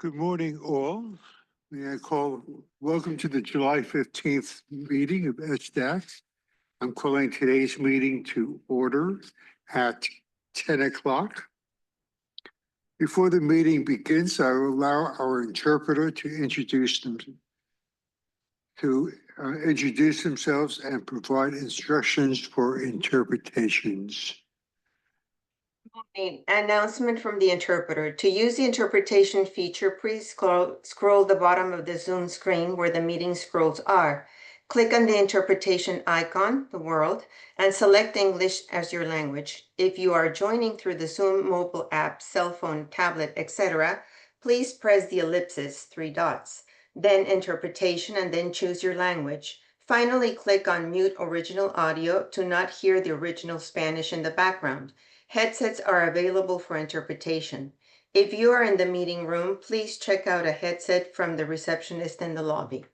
Good morning, all. May I call, welcome to the July 15th meeting of SDAC. I'm calling today's meeting to order at 10 o'clock. Before the meeting begins, I will allow our interpreter to introduce themselves and provide instructions for interpretations. Announcement from the interpreter. To use the interpretation feature, please scroll the bottom of the Zoom screen where the meeting scrolls are. Click on the interpretation icon, the world, and select English as your language. If you are joining through the Zoom mobile app, cell phone, tablet, etc., please press the ellipsis, 3 dots, then interpretation, and then choose your language. Finally, click on mute original audio to not hear the original Spanish in the background. Headsets are available for interpretation. If you are in the meeting room, please check out a headset from the receptionist in the lobby.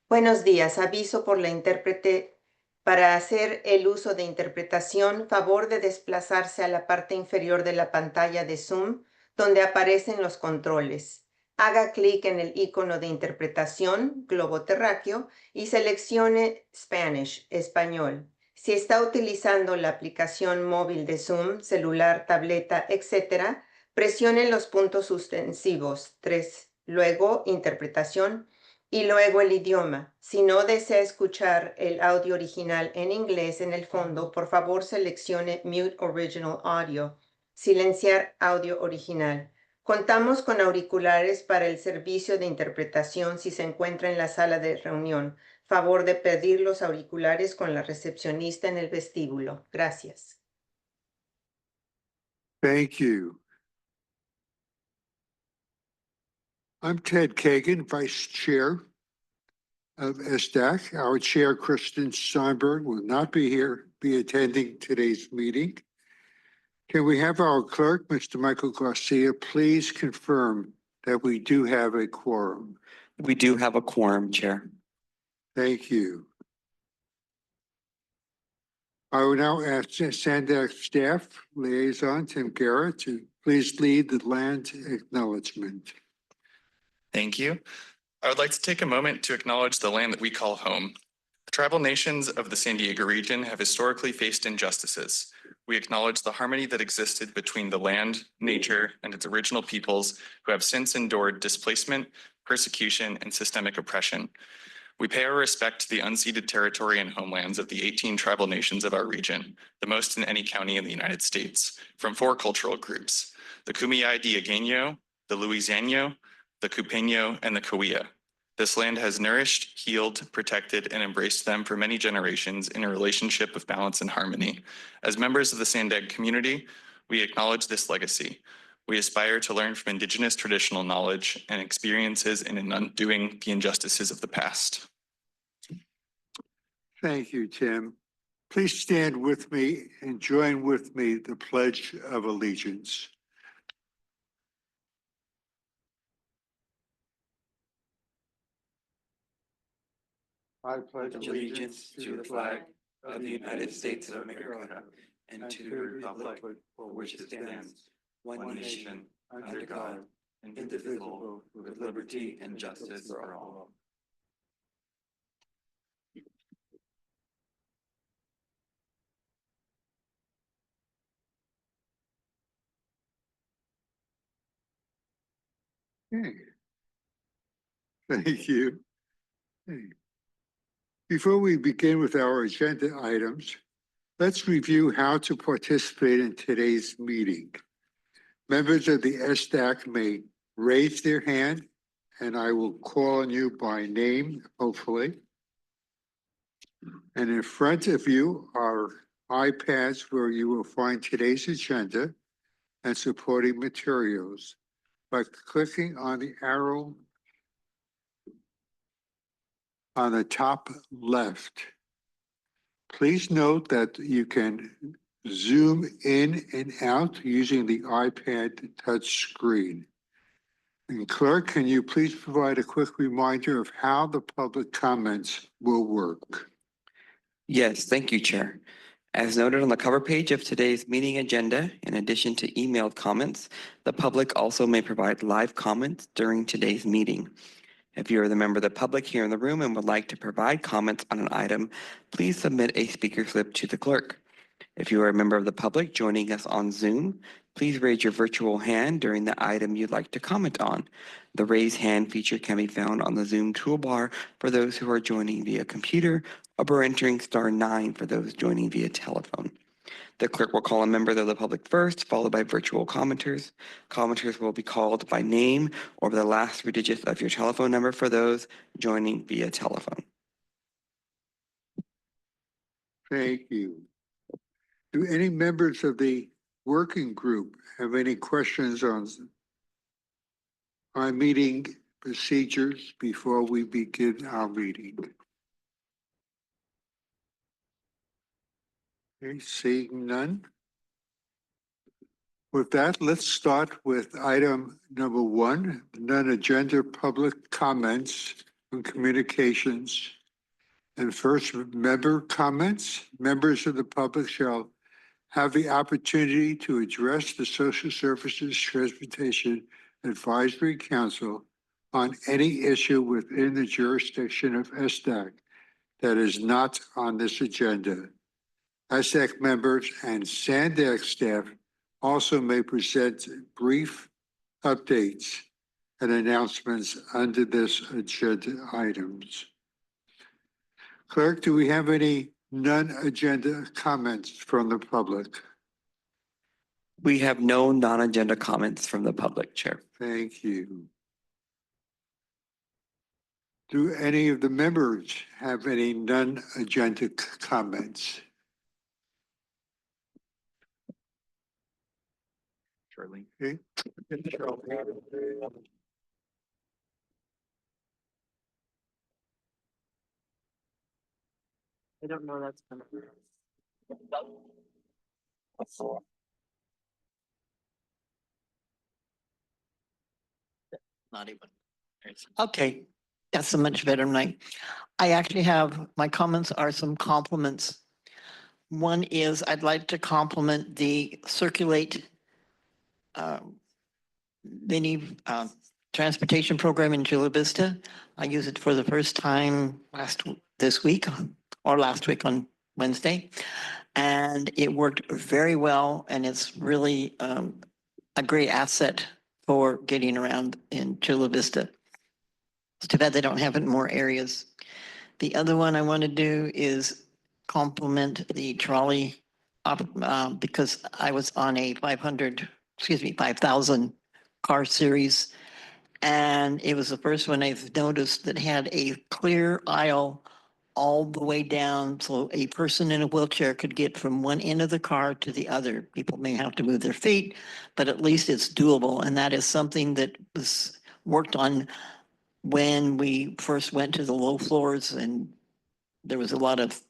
Buenos días, aviso por la intérprete. Para hacer el uso de interpretación, favor de desplazarse a la parte inferior de la pantalla de Zoom, donde aparecen los controles. Haga clic en el icono de interpretación, globo terráqueo, y seleccione Spanish, español. Si está utilizando la aplicación móvil de Zoom, celular, tableta, etc., presione los puntos suspensivos 3, luego interpretación y luego el idioma. Si no desea escuchar el audio original en inglés en el fondo, por favor seleccione Mute Original Audio, silenciar audio original. Contamos con auriculares para el servicio de interpretación si se encuentra en la sala de reunión. Favor de pedir los auriculares con la recepcionista en el vestíbulo. Gracias. Thank you. I'm Ted Kagan, Vice Chair of SDAC. Our Chair, Kristen Steinberg, will not be attending today's meeting. Can we have our clerk, Mr. Michael Garcia, please confirm that we do have a quorum? We do have a quorum, Chair. Thank you. I will now ask SANDAG staff liaison Tim Garrett to please lead the land acknowledgement. Thank you. I would like to take a moment to acknowledge the land that we call home. The tribal nations of the San Diego region have historically faced injustices. We acknowledge the harmony that existed between the land, nature, and its original peoples who have since endured displacement, persecution, and systemic oppression. We pay our respect to the unceded territory and homelands of the 18 tribal nations of our region, the most in any county in the United States, from 4 cultural groups: the Kumeyaay Diegueño, the Luiseno, the Cupeño, and the Cahuilla. This land has nourished, healed, protected, and embraced them for many generations in a relationship of balance and harmony. As members of the SANDAG community, we acknowledge this legacy. We aspire to learn from Indigenous traditional knowledge and experiences in undoing the injustices of the past. Thank you, Tim. Please stand with me and join with me the Pledge of Allegiance. I pledge Allegiance to the flag of the United States of America and to the republic for which it stands, one nation, under God, indivisible, with liberty and justice for all. Okay. Thank you. Before we begin with our agenda items, let's review how to participate in today's meeting. Members of the SDAC may raise their hand, and I will call on you by name, hopefully. And in front of you are iPads where you will find today's agenda and supporting materials. By clicking on the arrow on the top left, please note that you can zoom in and out using the iPad touch screen. And clerk, can you please provide a quick reminder of how the public comments will work? Yes, thank you, Chair. As noted on the cover page of today's meeting agenda, in addition to emailed comments, the public also may provide live comments during today's meeting. If you are the member of the public here in the room and would like to provide comments on an item, please submit a speaker slip to the clerk. If you are a member of the public joining us on Zoom, please raise your virtual hand during the item you'd like to comment on. The raise hand feature can be found on the Zoom toolbar for those who are joining via computer or by entering *9 for those joining via telephone. The clerk will call on members of the public first, followed by virtual commenters. Commenters will be called by name or by the last 3 digits of your telephone number for those joining via telephone. Thank you. Do any members of the working group have any questions on our meeting procedures before we begin our meeting? Okay, seeing none. With that, let's start with item number 1, non-agenda public comments and communications. And first, member comments. Members of the public shall have the opportunity to address the Social Services Transportation Advisory Council on any issue within the jurisdiction of SANDAG that is not on this agenda. SANDAG members and SANDAG staff also may present brief updates and announcements under this agenda items. Clerk, do we have any non-agenda comments from the public? We have no non-agenda comments from the public, Chair. Thank you. Do any of the members have any non-agenda comments? Shirley. Okay. I don't know that's gonna. Not even. Okay, that's a much better night. I actually have, my comments are some compliments. One is I'd like to compliment the Circulate mini transportation program in Chula Vista. I use it for the first time this week or last week on Wednesday. And it worked very well, and it's really a great asset for getting around in Chula Vista. It's too bad they don't have it in more areas. The other one I want to do is compliment the trolley because I was on a 5,000 car series. And it was the first one I've noticed that had a clear aisle all the way down. So a person in a wheelchair could get from one end of the car to the other. People may have to move their feet, but at least it's doable. And that is something that was worked on when we first went to the low floors, and there was a lot of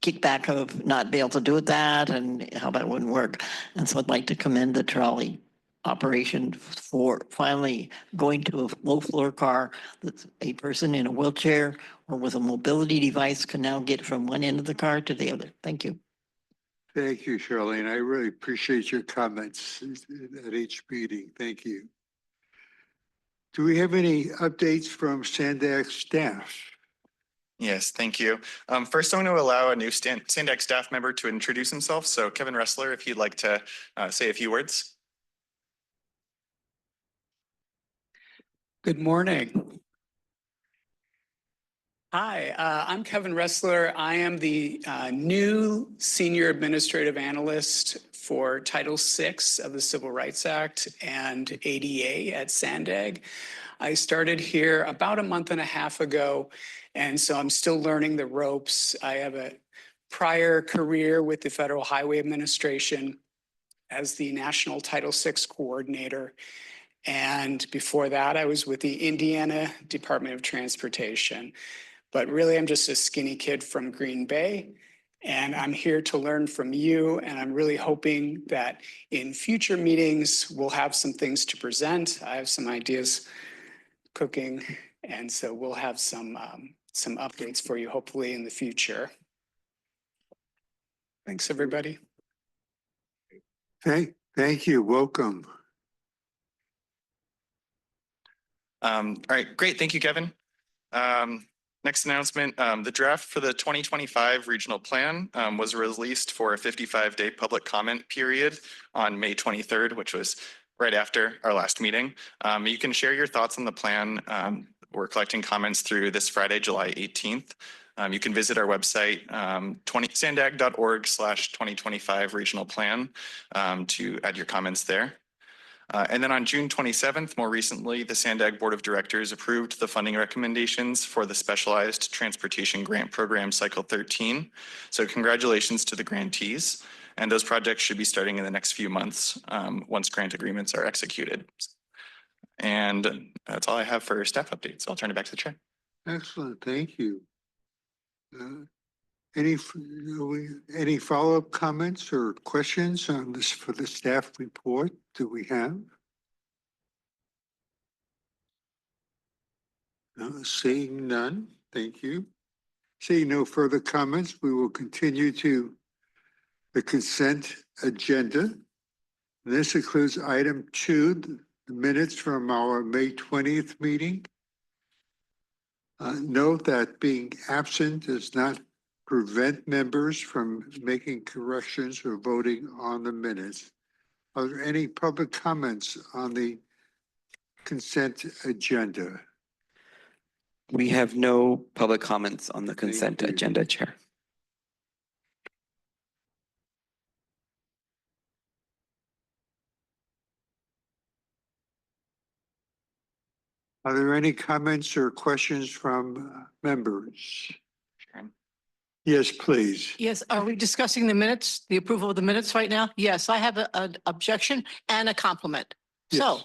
kickback of not be able to do that and how that wouldn't work. And so I'd like to commend the trolley operation for finally going to a low floor car that a person in a wheelchair or with a mobility device can now get from one end of the car to the other. Thank you. Thank you, Charlene. I really appreciate your comments at each meeting. Thank you. Do we have any updates from SANDAG staff? Yes, thank you. First, I'm going to allow a new SANDAG staff member to introduce himself. So Kevin Ressler, if you'd like to say a few words. Good morning. Hi, I'm Kevin Ressler. I am the new Senior Administrative Analyst for Title VI of the Civil Rights Act and ADA at SANDAG. I started here about a month and a half ago, and so I'm still learning the ropes. I have a prior career with the Federal Highway Administration as the National Title VI Coordinator. And before that, I was with the Indiana Department of Transportation. But really, I'm just a skinny kid from Green Bay, and I'm here to learn from you. And I'm really hoping that in future meetings, we'll have some things to present. I have some ideas cooking, and so we'll have some updates for you, hopefully in the future. Thanks, everybody. Thank you. Welcome. All right, great. Thank you, Kevin. Next announcement, the draft for the 2025 regional plan was released for a 55-day public comment period on May 23rd, which was right after our last meeting. You can share your thoughts on the plan. We're collecting comments through this Friday, July 18th. You can visit our website, sandag.org/2025 regional plan to add your comments there. And then on June 27th, more recently, the SANDAG Board of Directors approved the funding recommendations for the Specialized Transportation Grant Program Cycle 13. So congratulations to the grantees. And those projects should be starting in the next few months once grant agreements are executed. And that's all I have for staff updates. I'll turn it back to the chair. Excellent. Thank you. Any follow-up comments or questions on this for the staff report? Do we have? Seeing none, thank you. Seeing no further comments, we will continue to the consent agenda. This includes item 2, the minutes from our May 20th meeting. Note that being absent does not prevent members from making corrections or voting on the minutes. Are there any public comments on the consent agenda? We have no public comments on the consent you. agenda, Chair. Are there any comments or questions from members? Sharon. Yes, please. Yes, are we discussing the minutes, the approval of the minutes right now? Yes, I have an objection and a compliment. So Yes.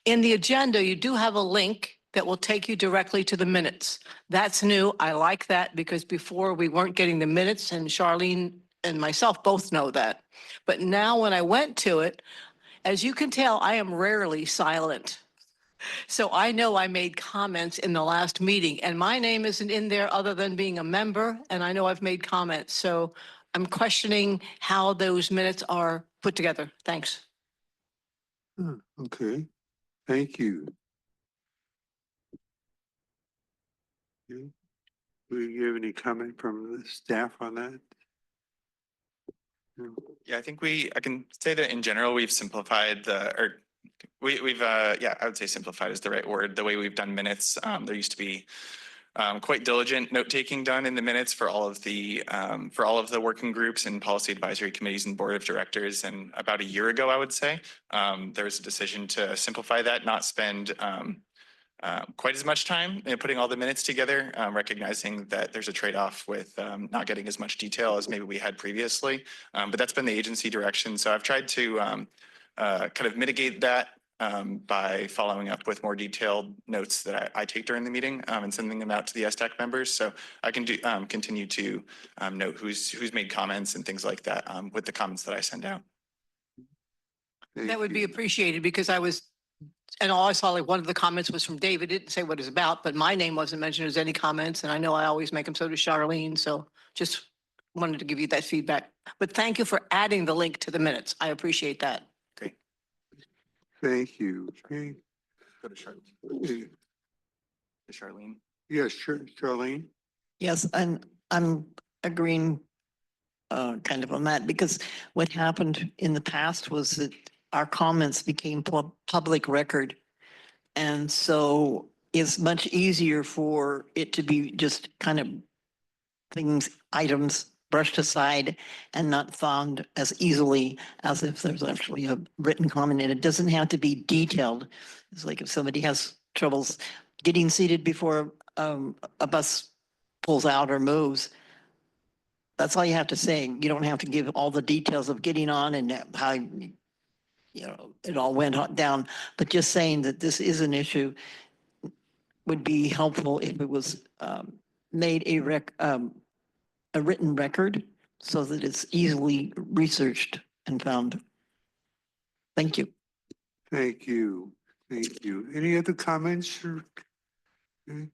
in the agenda, you do have a link that will take you directly to the minutes. That's new. I like that because before we weren't getting the minutes, and Charlene and myself both know that. But now when I went to it, as you can tell, I am rarely silent. So I know I made comments in the last meeting and my name isn't in there other than being a member. And I know I've made comments. So I'm questioning how those minutes are put together. Thanks. Okay, thank you. Okay. Do you have any comment from the staff on that? No. Yeah, I can say that in general, we've simplified I would say simplified is the right word. The way we've done minutes, there used to be quite diligent note-taking done in the minutes for all of the working groups and policy advisory committees and board of directors. And about a year ago, I would say, there was a decision to simplify that, not spend quite as much time in putting all the minutes together, recognizing that there's a trade-off with not getting as much detail as maybe we had previously. But that's been the agency direction. So I've tried to kind of mitigate that by following up with more detailed notes that I take during the meeting and sending them out to the SDAC members. So I can continue to note who's made comments and things like that with the comments that I send out. That would be appreciated because and all I saw, like one of the comments was from David. It didn't say what it's about, but my name wasn't mentioned as any comments. And I know I always make them, so does Charlene. So just wanted to give you that feedback. But thank you for adding the link to the minutes. I appreciate that. Great. Thank you. Okay. Go to Charlene. Charlene. Yes, sure, Charlene. Yes, and I'm agreeing kind of on that because what happened in the past was that our comments became public record. And so it's much easier for it to be just kind of items brushed aside and not found as easily as if there's actually a written comment. And it doesn't have to be detailed. It's like if somebody has troubles getting seated before a bus pulls out or moves, that's all you have to say. You don't have to give all the details of getting on and how it all went down. But just saying that this is an issue would be helpful if it was made a written record so that it's easily researched and found. Thank you. Thank you. Thank you. Any other comments? Okay.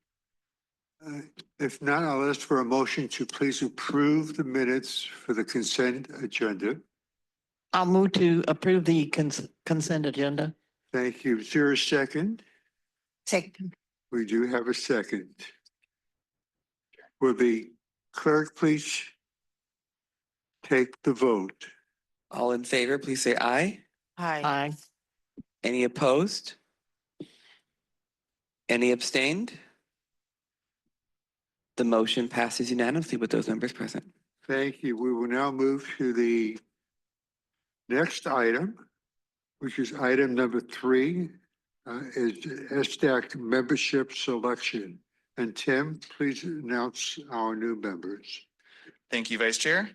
If not, I'll ask for a motion to please approve the minutes for the consent agenda. I'll move to approve the consent agenda. Thank you. Is there a second? Second. We do have a second. Will the clerk please take the vote? All in favor, please say aye. Aye. Any opposed? Any abstained? The motion passes unanimously with those members present. Thank you. We will now move to the next item, which is item number 3, is SDAC membership selection. And Tim, please announce our new members. Thank you, Vice Chair.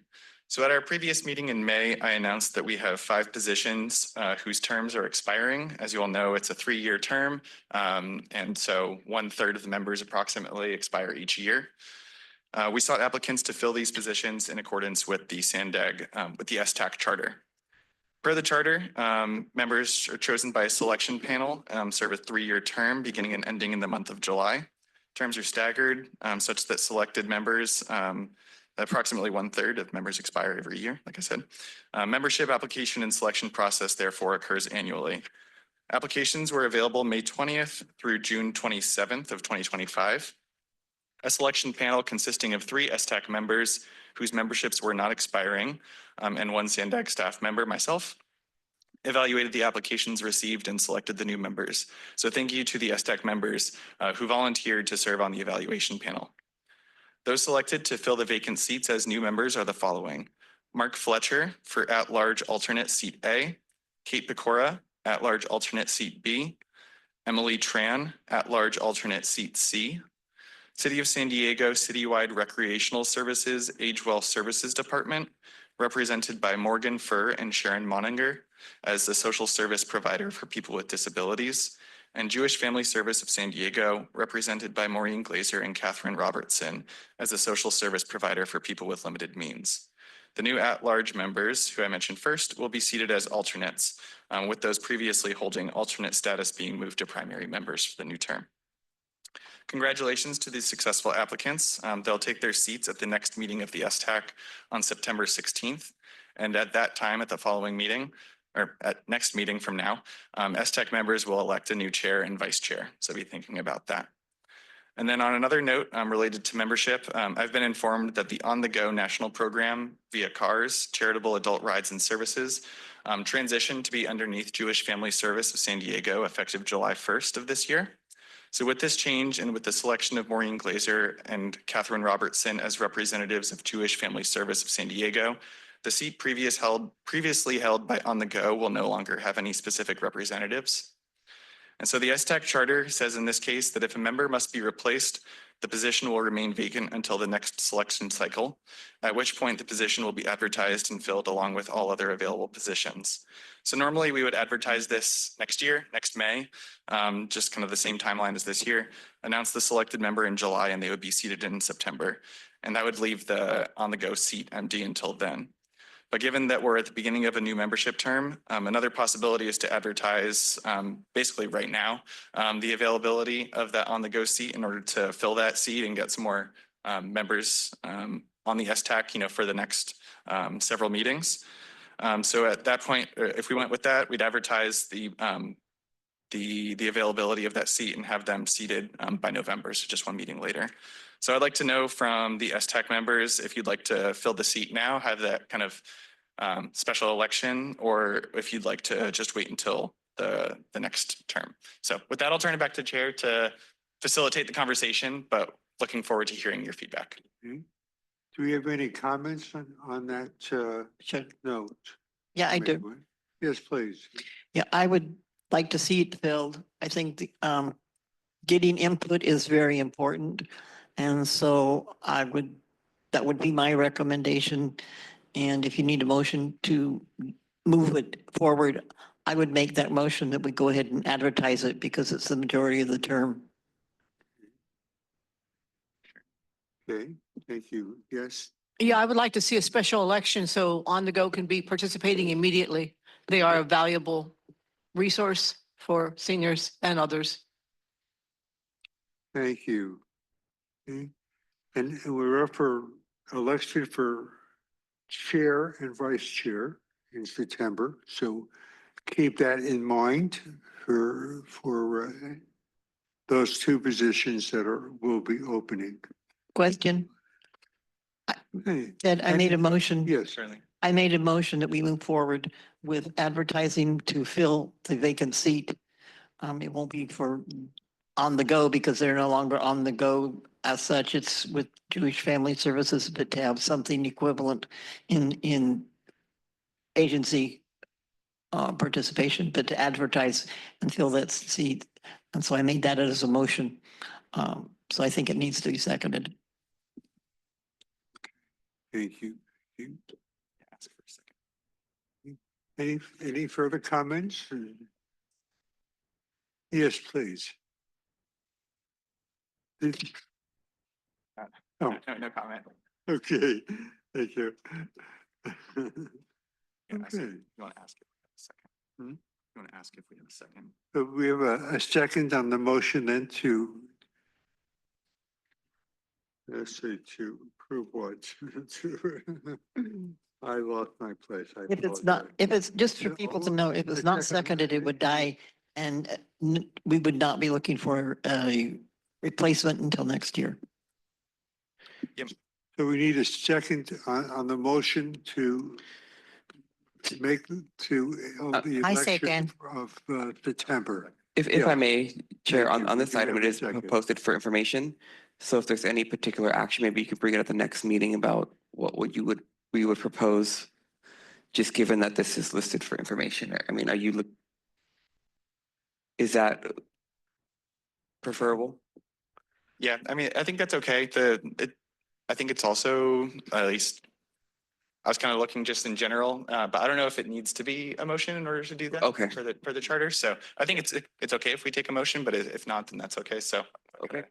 So at our previous meeting in May, I announced that we have 5 positions whose terms are expiring. As you all know, it's a 3-year term. And so 1/3 of the members approximately expire each year. We sought applicants to fill these positions in accordance with the SANDAG, with the STAC charter. Per the charter, members are chosen by a selection panel, serve a 3-year term beginning and ending in the month of July. Terms are staggered such that selected members, approximately 1/3 of members expire every year, like I said. Membership application and selection process therefore occurs annually. Applications were available May 20th through June 27th of 2025. A selection panel consisting of 3 STAC members whose memberships were not expiring, and 1 SANDAG staff member, myself, evaluated the applications received and selected the new members. So thank you to the STAC members who volunteered to serve on the evaluation panel. Those selected to fill the vacant seats as new members are the following: Mark Fletcher for at-large alternate seat A, Kate Pecora, at-large alternate seat B, Emily Tran, at-large alternate seat C, City of San Diego Citywide Recreational Services Age Well Services Department, represented by Morgan Furr and Sharon Moninger as the social service provider for people with disabilities, and Jewish Family Service of San Diego, represented by Maureen Glazer and Catherine Robertson as a social service provider for people with limited means. The new at-large members, who I mentioned first, will be seated as alternates, with those previously holding alternate status being moved to primary members for the new term. Congratulations to these successful applicants. They'll take their seats at the next meeting of the STAC on September 16th. And at that time, at the following meeting, or at next meeting from now, STAC members will elect a new chair and vice chair. So be thinking about that. And then on another note related to membership, I've been informed that the On the Go national program via CARS, Charitable Adult Rides and Services, transitioned to be underneath Jewish Family Service of San Diego effective July 1st of this year. So with this change and with the selection of Maureen Glazer and Catherine Robertson as representatives of Jewish Family Service of San Diego, the seat previously held by On the Go will no longer have any specific representatives. And so the STAC charter says in this case that if a member must be replaced, the position will remain vacant until the next selection cycle, at which point the position will be advertised and filled along with all other available positions. So normally we would advertise this next year, next May, just kind of the same timeline as this year, announce the selected member in July, and they would be seated in September. And that would leave the On the Go seat empty until then. But given that we're at the beginning of a new membership term, another possibility is to advertise basically right now the availability of that On the Go seat in order to fill that seat and get some more members on the STAC, for the next several meetings. So at that point, if we went with that, we'd advertise the availability of that seat and have them seated by November, so just one meeting later. So I'd like to know from the STAC members if you'd like to fill the seat now, have that kind of special election, or if you'd like to just wait until the next term. So with that, I'll turn it back to Chair to facilitate the conversation, but looking forward to hearing your feedback. Okay. Do we have any comments on that Sure. note? Yeah, I do. Yes, please. Yeah, I would like to see it filled. I think getting input is very important. And so that would be my recommendation. And if you need a motion to move it forward, I would make that motion that we go ahead and advertise it because it's the majority of the term. Okay, thank you. Yes. Yeah, I would like to see a special election so On the Go can be participating immediately. They are a valuable resource for seniors and others. Thank you. Okay. And we're up for election for chair and vice chair in September. So keep that in mind for those two positions that will be opening. Question. Hey, Ted, I made a motion. yes, Certainly. I made a motion that we move forward with advertising to fill the vacant seat. It won't be for on the go because they're no longer on the go as such. It's with Jewish Family Services, but to have something equivalent in agency participation, but to advertise and fill that seat. And so I made that as a motion. So I think it needs to be seconded. thank you. Ask for a second. Any further comments? Yes, please. Oh, No comment. okay, thank you. Yeah, I see. Okay. You want to ask if we have a second? Hmm? You want to ask if we have a second? So we have a second on the motion then to, let's say, to approve what? I lost my place. I If it's not, apologize. if it's just for Yeah, people to oh, know, if it's not seconded, it would die. And we would not be looking for a replacement until next year. So we need a second on the motion to make, to the I election second. of September. If Yeah. I may, Chair, Thank you. on We this can item, have it a is second. posted for information. So if there's any particular action, maybe you could bring it at the next meeting about what we would propose, just given that this is listed for information. I mean, is that preferable? Yeah, I mean, I think that's okay. I think it's also, at least, I was kind of looking just in general, but I don't know if it needs to be a motion in order to do that. Okay. For the charter. So I think it's okay if we take a motion, but if not, then that's okay. So. Okay.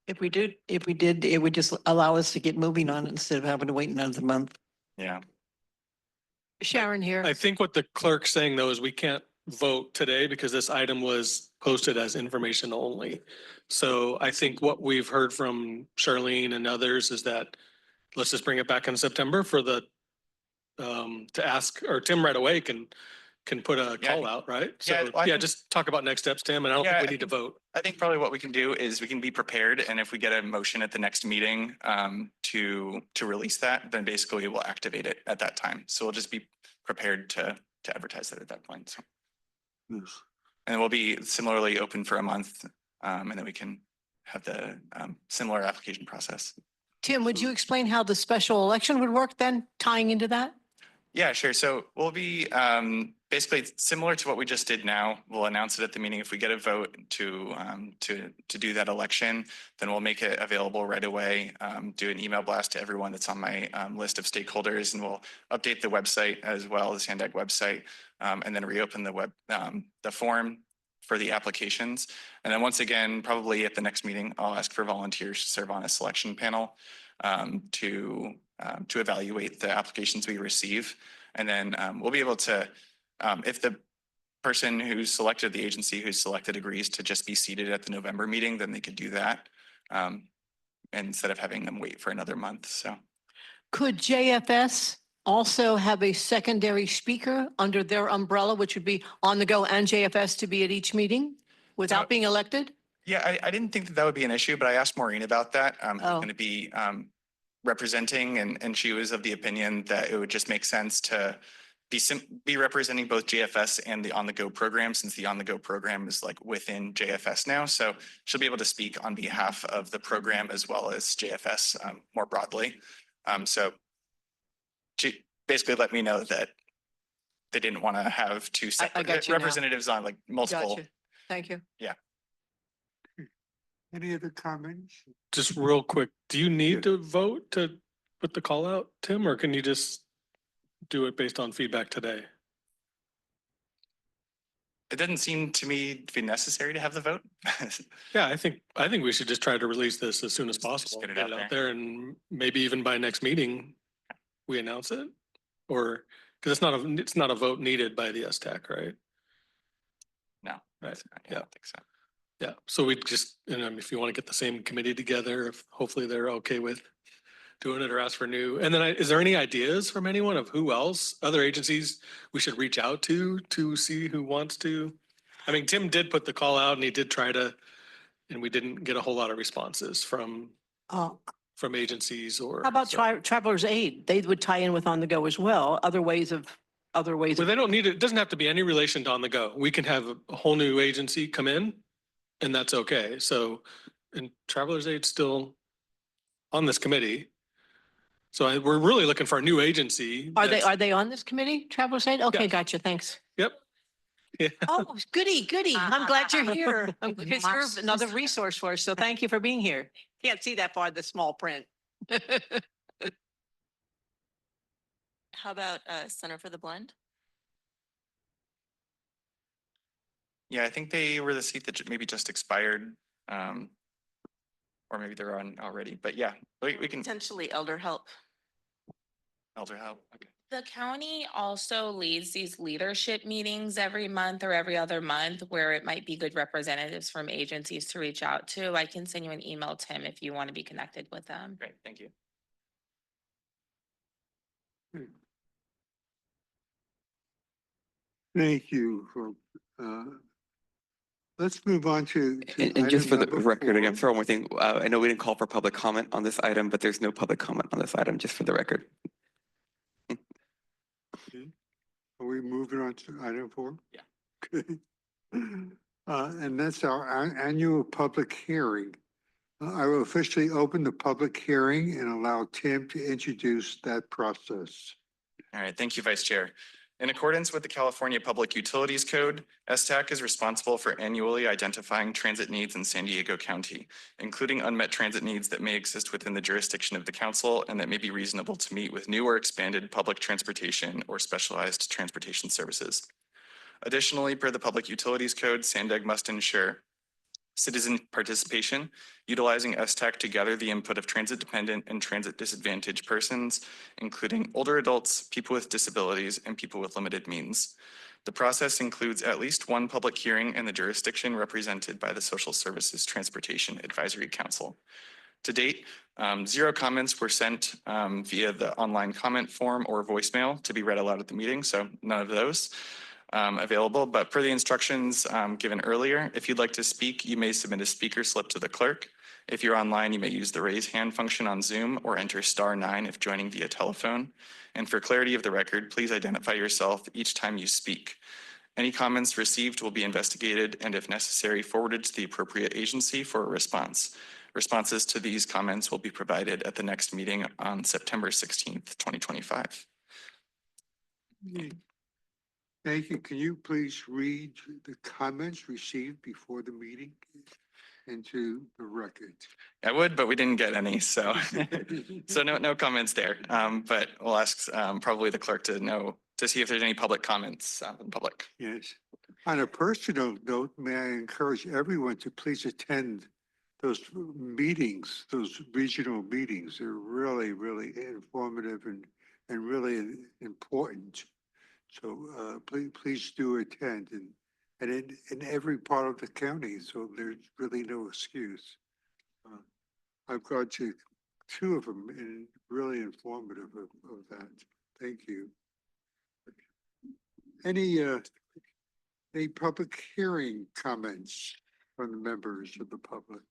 If we did, it would just allow us to get moving on it instead of having to wait another month. Yeah. Sharon here. I think what the clerk's saying though is we can't vote today because this item was posted as information only. So I think what we've heard from Charlene and others is that let's just bring it back in September for the to ask, or Tim right away can put a Yeah. call out, right? Yeah, So well, I yeah, think- just talk about next steps, Tim, and I don't Yeah, think I we need to vote. I think probably what we can do is we can be prepared, and if we get a motion at the next meeting to release that, then basically we'll activate it at that time. So we'll just be prepared to advertise it at that point. So, Yes. and we'll be similarly open for a month, and then we can have the similar application process. Tim, would you explain how the special election would work then, tying into that? Yeah, sure. So we'll be basically similar to what we just did now. We'll announce it at the meeting. If we get a vote to do that election, then we'll make it available right away. Do an email blast to everyone that's on my list of stakeholders, and we'll update the website as well, the SANDAG website, and then reopen the form for the applications. And then once again, probably at the next meeting, I'll ask for volunteers to serve on a selection panel to evaluate the applications we receive. And then we'll be able to, if the person who's selected, the agency who's selected agrees to just be seated at the November meeting, then they could do that instead of having them wait for another month. So. Could JFS also have a secondary speaker under their umbrella, which would be on the go and JFS to be at each meeting without being elected? Yeah, I didn't think that would be an issue, but I asked Maureen about that. Who's Oh. going to be representing, and she was of the opinion that it would just make sense to be representing both JFS and the On the Go program, since the On the Go program is like within JFS now. So she'll be able to speak on behalf of the program as well as JFS more broadly. So she basically let me know that they didn't want to have two I separate got you now. representatives on like multiple. Gotcha. Thank you. Any other comments? Just real quick, do you need Yeah. to vote to put the call out, Tim, or can you just do it based on feedback today? It didn't seem to me to be necessary to have the vote. Yeah, I think we should just try to release this as soon as Just possible. get it out out there, and maybe even by next meeting, we announce it. Or, because it's not a vote needed by the STAC, right? No, Right, I yeah. don't think so. Yeah, so we just, if you want to get the same committee together, if hopefully they're okay with doing it or ask for new. And then is there any ideas from anyone of who else, other agencies we should reach out to see who wants to? I mean, Tim did put the call out and he did try to, and we didn't get a whole lot of responses from agencies or. How about so. Traveler's Aid? They would tie in with On the Go as well. Other ways Well, of, they don't need it. It doesn't have to be any relation to On the Go. We can have a whole new agency come in and that's okay. So, and Traveler's Aid's still on this committee. So we're really looking for a new agency. are that's- they on this committee, Traveler's Aid? Okay, Yeah. gotcha, thanks. Yep. Yeah. Oh, goody. I'm glad you're here. Because you're another resource for us. So thank you for being here. Can't see that far, the small print. How about Center for the Blind? Yeah, I think they were the seat that maybe just expired. Or maybe they're on already, but yeah, we can. Potentially Elder Help. Elder help, okay. The county also leads these leadership meetings every month or every other month where it might be good representatives from agencies to reach out to. I can send you an email, Tim, if you want to be connected with them. Great, thank you. Thank you for, let's move on to. And just for the item number record, again, 4. throw one more thing. I know we didn't call for public comment on this item, but there's no public comment on this item, just for the record. Are we moving on to item 4? Yeah. Okay. And that's our annual public hearing. I will officially open the public hearing and allow Tim to introduce that process. All right, thank you, Vice Chair. In accordance with the California Public Utilities Code, STAC is responsible for annually identifying transit needs in San Diego County, including unmet transit needs that may exist within the jurisdiction of the council and that may be reasonable to meet with new or expanded public transportation or specialized transportation services. Additionally, per the Public Utilities Code, SANDAG must ensure citizen participation, utilizing STAC to gather the input of transit-dependent and transit-disadvantaged persons, including older adults, people with disabilities, and people with limited means. The process includes at least one public hearing in the jurisdiction represented by the Social Services Transportation Advisory Council. To date, 0 comments were sent via the online comment form or voicemail to be read aloud at the meeting, so none of those. Available, but per the instructions given earlier, if you'd like to speak, you may submit a speaker slip to the clerk. If you're online, you may use the raise hand function on Zoom or enter *9 if joining via telephone. And for clarity of the record, please identify yourself each time you speak. Any comments received will be investigated and if necessary, forwarded to the appropriate agency for a response. Responses to these comments will be provided at the next meeting on September 16th, 2025. Thank you. Can you please read the comments received before the meeting into the record? I would, but we didn't get any, so no comments there. But we'll ask probably the clerk to see if there's any public comments in public. Yes. On a personal note, may I encourage everyone to please attend those meetings, those regional meetings. They're really, really informative and really important. So please do attend and in every part of the county. So there's really no excuse. I've gone to 2 of them and really informative of that. Thank you. Any public hearing comments from the members of the public?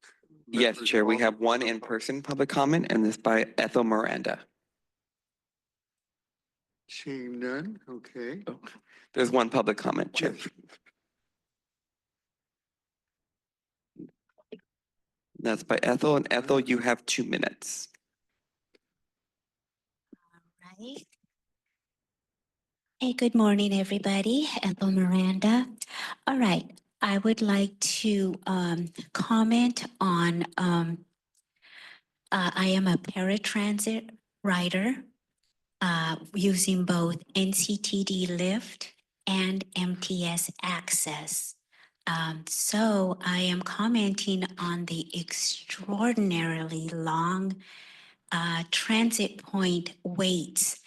Yes, Members Chair, we of have one the in-person public comment and this by Ethel Miranda. Seeing none, okay. Oh, there's one public comment, Chair. That's by Ethel, and Ethel, you have 2 minutes. Right. Hey, good morning, everybody. Ethel Miranda. All right, I would like to comment on, I am a paratransit rider using both NCTD Lyft and MTS Access. So I am commenting on the extraordinarily long transit point waits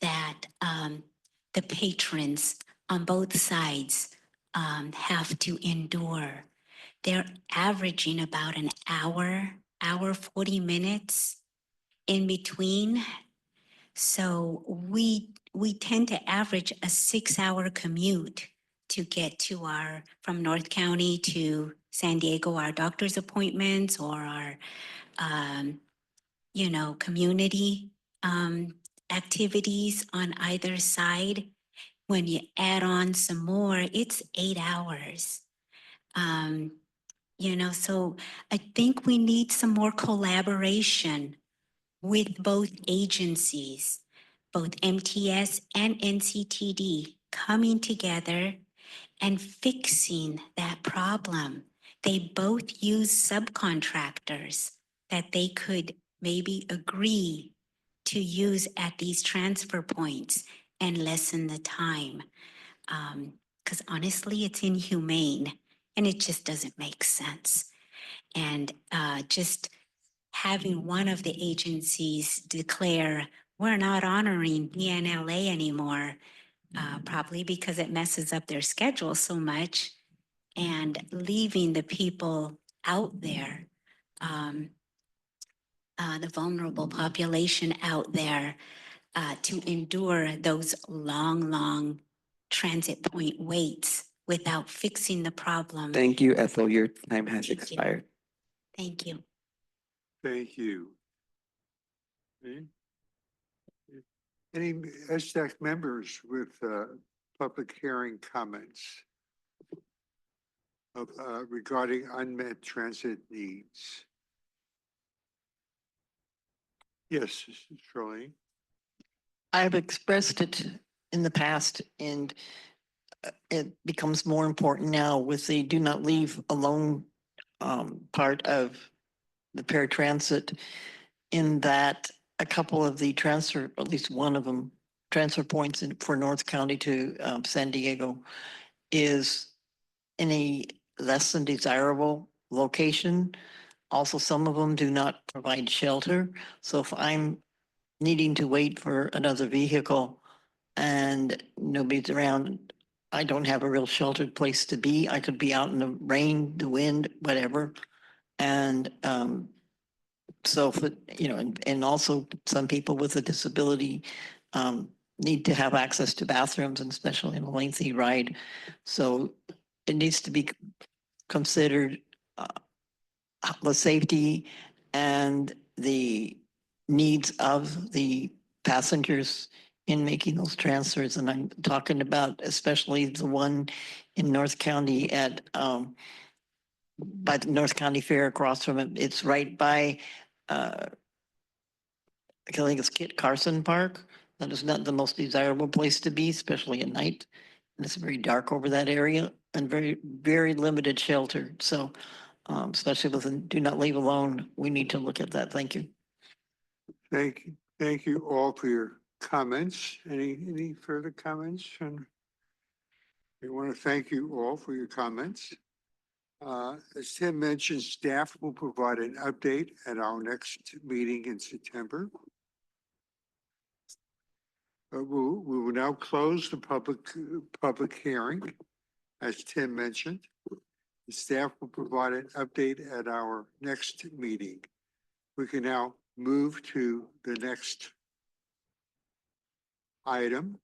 that the patrons on both sides have to endure. they're averaging about an hour 40 minutes in between. So we tend to average a 6-hour commute to get to from North County to San Diego, our doctor's appointments or our, community activities on either side. When you add on some more, it's 8 hours. So I think we need some more collaboration with both agencies, both MTS and NCTD coming together and fixing that problem. They both use subcontractors that they could maybe agree to use at these transfer points and lessen the time. Because honestly, it's inhumane and it just doesn't make sense. And just having one of the agencies declare, we're not honoring BNLA anymore, probably because it messes up their schedule so much, and leaving the people out there, the vulnerable population out there, to endure those long transit point waits without fixing the problem. Thank you, Ethel. Your time has Thank you. expired. Thank you. Thank you. Any SDAC members with public hearing comments regarding unmet transit needs? Yes, Charlene. I've expressed it in the past, and it becomes more important now with the do not leave alone part of the paratransit, in that a couple of the transfer, at least one of them, transfer points for North County to San Diego is in a less than desirable location. Also, some of them do not provide shelter. So if I'm needing to wait for another vehicle and nobody's around, I don't have a real sheltered place to be. I could be out in the rain, the wind, whatever. And so for, and also some people with a disability need to have access to bathrooms, and especially in a lengthy ride. So it needs to be considered the safety and the needs of the passengers in making those transfers. And I'm talking about especially the one in North County at by the North County Fair across from it. It's right by I think it's Kit Carson Park. That is not the most desirable place to be, especially at night. And it's very dark over that area and very, very limited shelter. So especially with the do not leave alone, we need to look at that. Thank you. Thank you all for your comments. Any further comments? And we want to thank you all for your comments. As Tim mentioned, staff will provide an update at our next meeting in September. We will now close the public hearing, as Tim mentioned. The staff will provide an update at our next meeting. We can now move to the next item,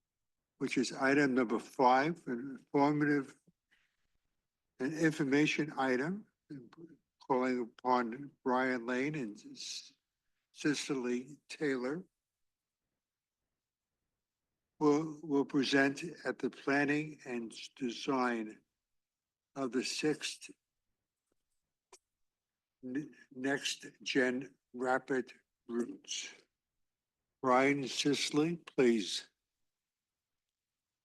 which is item number 5, an informative and information item, calling upon Brian Lane and Cicely Taylor. Will present at the planning and design of the 6th next gen rapid routes. Brian, Cicely, please.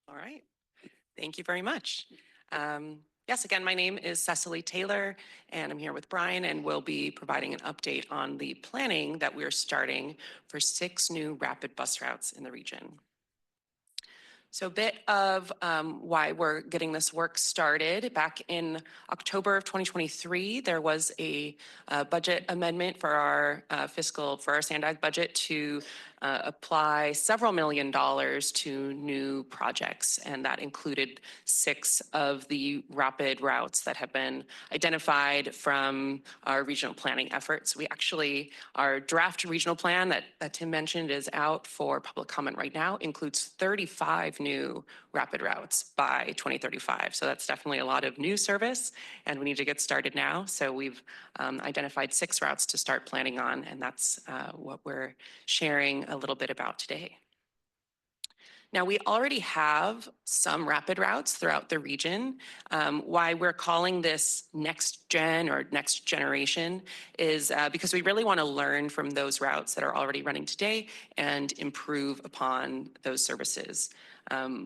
All right. Thank you very much. Yes, again, my name is Cicely Taylor, and I'm here with Brian, and we'll be providing an update on the planning that we're starting for 6 new rapid bus routes in the region. So a bit of why we're getting this work started. Back in October of 2023, there was a budget amendment for our for our SANDAG budget to apply several $1 million to new projects, and that included 6 of the rapid routes that have been identified from our regional planning efforts. We actually, our draft regional plan that Tim mentioned is out for public comment right now, includes 35 new rapid routes by 2035. So that's definitely a lot of new service, and we need to get started now. So we've identified 6 routes to start planning on, and that's what we're sharing a little bit about today. Now, we already have some rapid routes throughout the region. Why we're calling this next gen or next generation is because we really want to learn from those routes that are already running today and improve upon those services.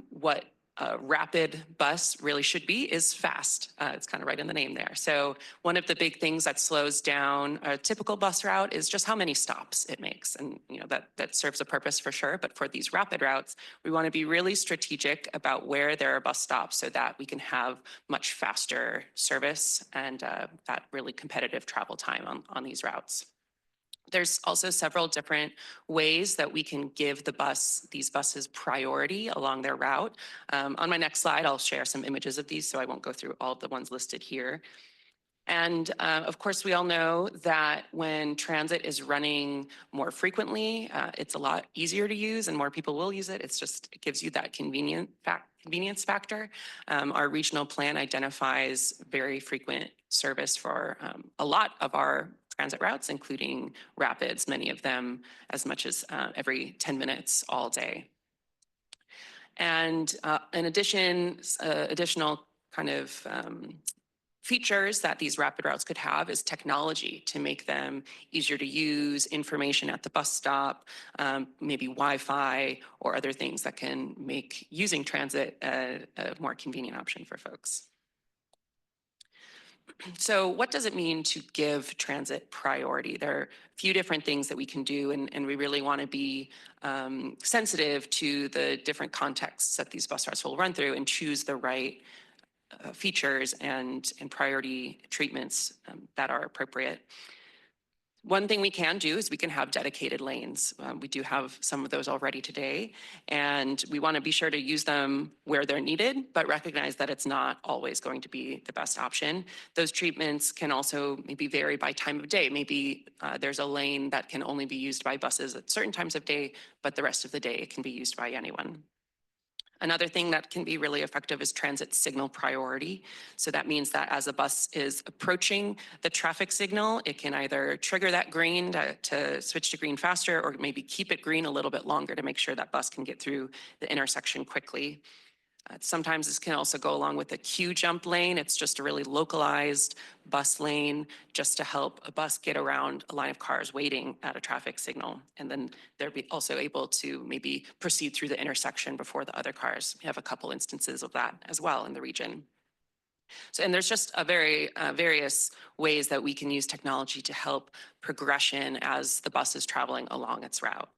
What a rapid bus really should be is fast. It's kind of right in the name there. So one of the big things that slows down a typical bus route is just how many stops it makes. And that serves a purpose for sure. But for these rapid routes, we want to be really strategic about where there are bus stops so that we can have much faster service and that really competitive travel time on these routes. There's also several different ways that we can give these buses priority along their route. On my next slide, I'll share some images of these, so I won't go through all of the ones listed here. And of course, we all know that when transit is running more frequently, it's a lot easier to use and more people will use it. It gives you that convenience factor. Our regional plan identifies very frequent service for a lot of our transit routes, including rapids, many of them as much as every 10 minutes all day. And in addition, additional kind of features that these rapid routes could have is technology to make them easier to use, information at the bus stop, maybe Wi-Fi or other things that can make using transit a more convenient option for folks. So what does it mean to give transit priority? There are a few different things that we can do, and we really want to be sensitive to the different contexts that these bus routes will run through and choose the right features and priority treatments that are appropriate. One thing we can do is we can have dedicated lanes. We do have some of those already today, and we want to be sure to use them where they're needed, but recognize that it's not always going to be the best option. Those treatments can also maybe vary by time of day. Maybe there's a lane that can only be used by buses at certain times of day, but the rest of the day it can be used by anyone. Another thing that can be really effective is transit signal priority. So that means that as a bus is approaching the traffic signal, it can either trigger that green to switch to green faster, or maybe keep it green a little bit longer to make sure that bus can get through the intersection quickly. Sometimes this can also go along with a queue jump lane. It's just a really localized bus lane just to help a bus get around a line of cars waiting at a traffic signal. And then they're also able to maybe proceed through the intersection before the other cars. We have a couple instances of that as well in the region. So, and there's just various ways that we can use technology to help progression as the bus is traveling along its route.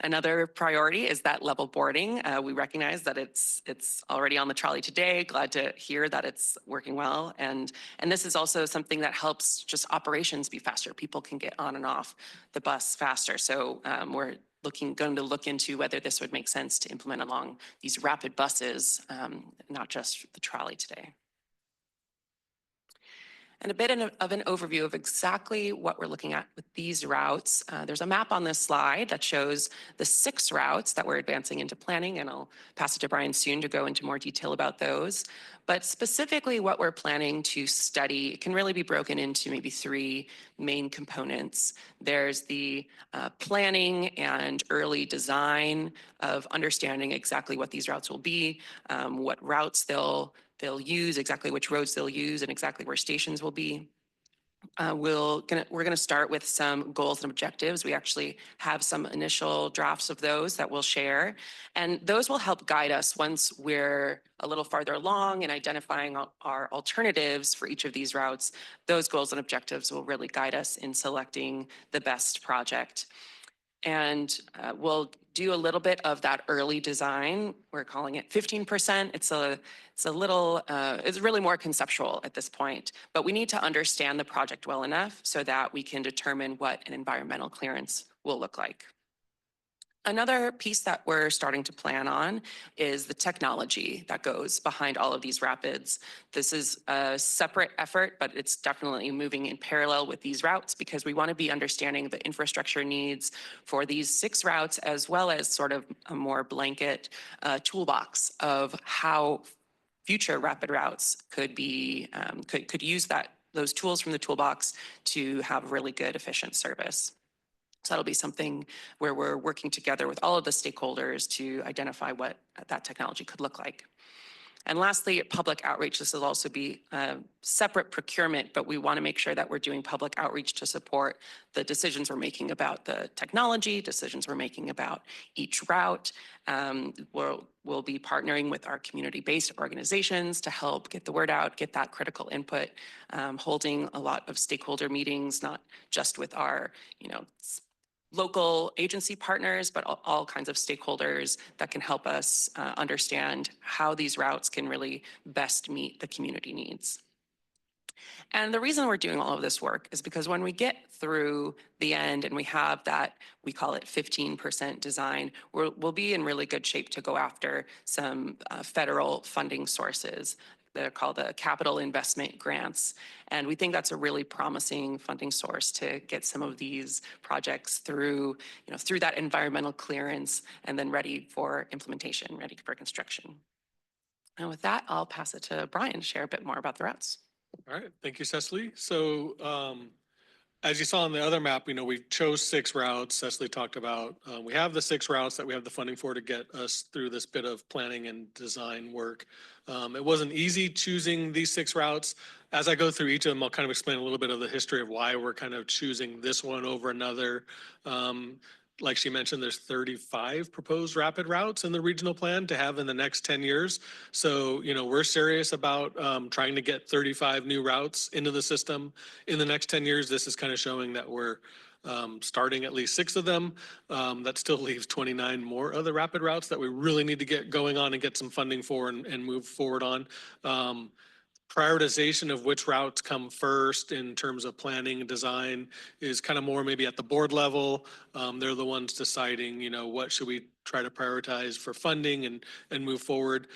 Another priority is that level boarding. We recognize that it's already on the trolley today. Glad to hear that it's working well. And this is also something that helps just operations be faster. People can get on and off the bus faster. So we're going to look into whether this would make sense to implement along these rapid buses, not just the trolley today. And a bit of an overview of exactly what we're looking at with these routes. There's a map on this slide that shows the 6 routes that we're advancing into planning, and I'll pass it to Brian soon to go into more detail about those. But specifically what we're planning to study can really be broken into maybe 3 main components. There's the planning and early design of understanding exactly what these routes will be, what routes they'll use, exactly which roads they'll use, and exactly where stations will be. We're gonna start with some goals and objectives. We actually have some initial drafts of those that we'll share, and those will help guide us once we're a little farther along in identifying our alternatives for each of these routes. Those goals and objectives will really guide us in selecting the best project. And we'll do a little bit of that early design. We're calling it 15%. It's really more conceptual at this point, but we need to understand the project well enough so that we can determine what an environmental clearance will look like. Another piece that we're starting to plan on is the technology that goes behind all of these rapids. This is a separate effort, but it's definitely moving in parallel with these routes because we want to be understanding the infrastructure needs for these 6 routes, as well as sort of a more blanket toolbox of how future rapid routes could be could use those tools from the toolbox to have really good, efficient service. So that'll be something where we're working together with all of the stakeholders to identify what that technology could look like. And lastly, public outreach. This will also be a separate procurement, but we want to make sure that we're doing public outreach to support the decisions we're making about the technology, decisions we're making about each route. We'll be partnering with our community-based organizations to help get the word out, get that critical input, holding a lot of stakeholder meetings, not just with our, local agency partners, but all kinds of stakeholders that can help us understand how these routes can really best meet the community needs. And the reason we're doing all of this work is because when we get through the end and we have that, we call it 15% design, we'll be in really good shape to go after some federal funding sources. They're called the capital investment grants. And we think that's a really promising funding source to get some of these projects through, through that environmental clearance and then ready for implementation, ready for construction. And with that, I'll pass it to Brian to share a bit more about the routes. All right, thank you, Cecily. So as you saw on the other map, we chose 6 routes. Cecily talked about, we have the 6 routes that we have the funding for to get us through this bit of planning and design work. It wasn't easy choosing these 6 routes. As I go through each of them, I'll kind of explain a little bit of the history of why we're kind of choosing this one over another. Like she mentioned, there's 35 proposed rapid routes in the regional plan to have in the next 10 years. So, we're serious about trying to get 35 new routes into the system in the next 10 years. This is kind of showing that we're starting at least 6 of them. That still leaves 29 more other rapid routes that we really need to get going on and get some funding for and move forward on. Prioritization of which routes come first in terms of planning and design is kind of more maybe at the board level. They're the ones deciding, what should we try to prioritize for funding and move forward.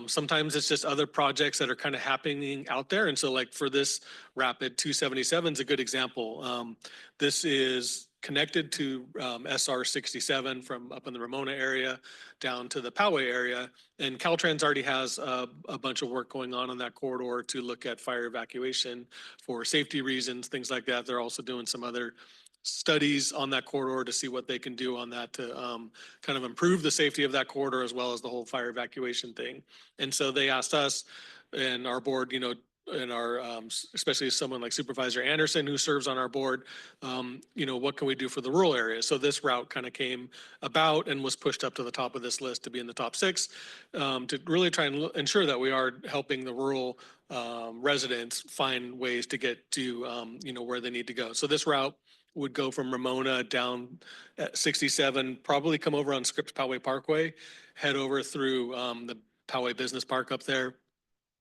Sometimes it's just other projects that are kind of happening out there. And so like for this Rapid 277 is a good example. This is connected to SR 67 from up in the Ramona area down to the Poway area. And Caltrans already has a bunch of work going on that corridor to look at fire evacuation for safety reasons, things like that. They're also doing some other studies on that corridor to see what they can do on that to kind of improve the safety of that corridor as well as the whole fire evacuation thing. And so they asked us and our board, and our, especially someone like Supervisor Anderson, who serves on our board, what can we do for the rural areas? So this route kind of came about and was pushed up to the top of this list to be in the top 6 to really try and ensure that we are helping the rural residents find ways to get to, where they need to go. So this route would go from Ramona down at 67, probably come over on Scripps Poway Parkway, head over through the Poway Business Park up there,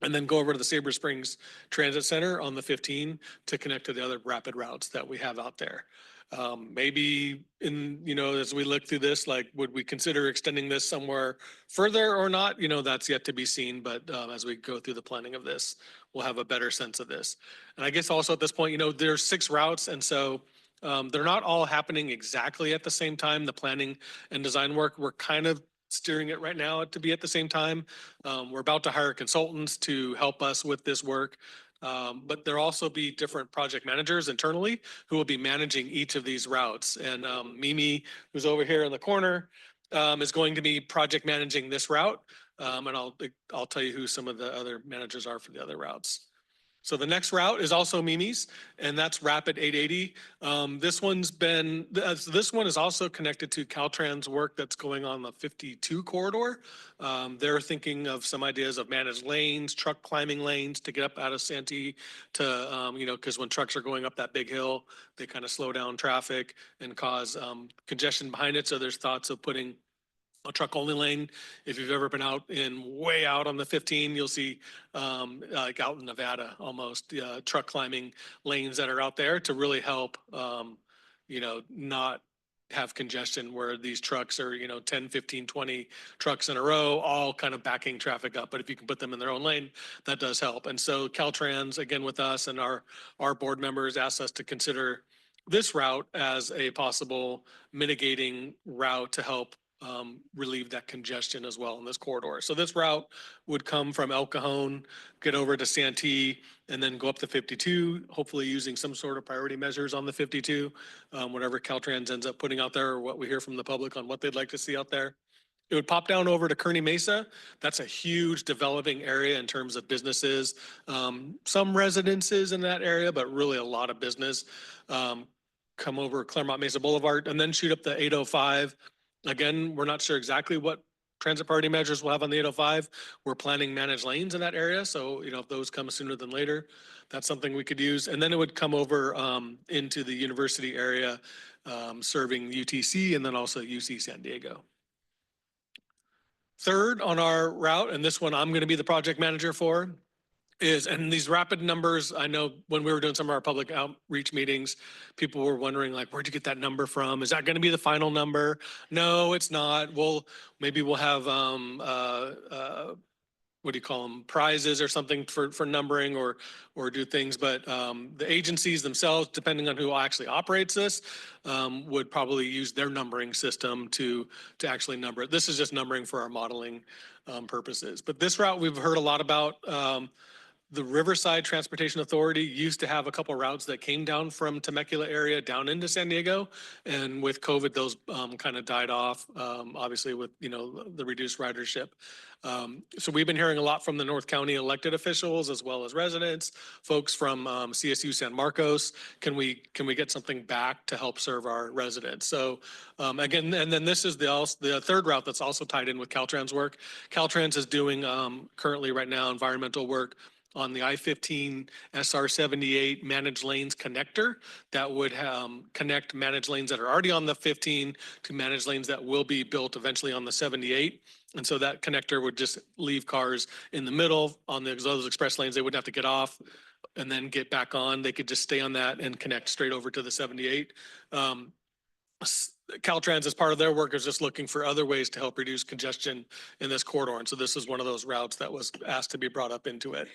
and then go over to the Sabre Springs Transit Center on the 15 to connect to the other rapid routes that we have out there. Maybe as we look through this, like, would we consider extending this somewhere further or not? That's yet to be seen. But as we go through the planning of this, we'll have a better sense of this. And I guess also at this point, there's 6 routes. And so they're not all happening exactly at the same time. The planning and design work, we're kind of steering it right now to be at the same time. We're about to hire consultants to help us with this work. But there'll also be different project managers internally who will be managing each of these routes. And Mimi, who's over here in the corner, is going to be project managing this route. And I'll tell you who some of the other managers are for the other routes. So the next route is also Mimi's, and that's Rapid 880. This one is also connected to Caltrans work that's going on the 52 corridor. They're thinking of some ideas of managed lanes, truck climbing lanes to get up out of Santee to, because when trucks are going up that big hill, they kind of slow down traffic and cause congestion behind it. So there's thoughts of putting a truck only lane. If you've ever been way out on the 15, you'll see like out in Nevada, almost truck climbing lanes that are out there to really help, not have congestion where these trucks are, 10, 15, 20 trucks in a row, all kind of backing traffic up. But if you can put them in their own lane, that does help. And so Caltrans, again, with us and our board members asked us to consider this route as a possible mitigating route to help relieve that congestion as well in this corridor. So this route would come from El Cajon, get over to Santee, and then go up the 52, hopefully using some sort of priority measures on the 52, whatever Caltrans ends up putting out there or what we hear from the public on what they'd like to see out there. It would pop down over to Kearney Mesa. That's a huge developing area in terms of businesses, some residences in that area, but really a lot of business. Come over Claremont Mesa Boulevard and then shoot up the 805. Again, we're not sure exactly what transit priority measures we'll have on the 805. We're planning managed lanes in that area. So, if those come sooner than later, that's something we could use. And then it would come over into the university area, serving UTC and then also UC San Diego. Third on our route, and this one I'm going to be the project manager for, and these rapid numbers, I know when we were doing some of our public outreach meetings, people were wondering like, where'd you get that number from? Is that going to be the final number? No, it's not. Maybe we'll have, what do you call them? Prizes or something for numbering or do things. But the agencies themselves, depending on who actually operates this, would probably use their numbering system to actually number it. This is just numbering for our modeling purposes. But this route we've heard a lot about. The Riverside Transportation Authority used to have a couple routes that came down from Temecula area down into San Diego. And with COVID, those kind of died off, obviously with, the reduced ridership. So we've been hearing a lot from the North County elected officials as well as residents, folks from CSU San Marcos. Can we get something back to help serve our residents? So again, and then this is the third route that's also tied in with Caltrans work. Caltrans is doing currently right now environmental work on the I-15 SR-78 managed lanes connector that would connect managed lanes that are already on the 15 to managed lanes that will be built eventually on the 78. And so that connector would just leave cars in the middle on those express lanes. They wouldn't have to get off and then get back on. They could just stay on that and connect straight over to the 78. Caltrans, as part of their work, is just looking for other ways to help reduce congestion in this corridor. And so this is one of those routes that was asked to be brought up into it.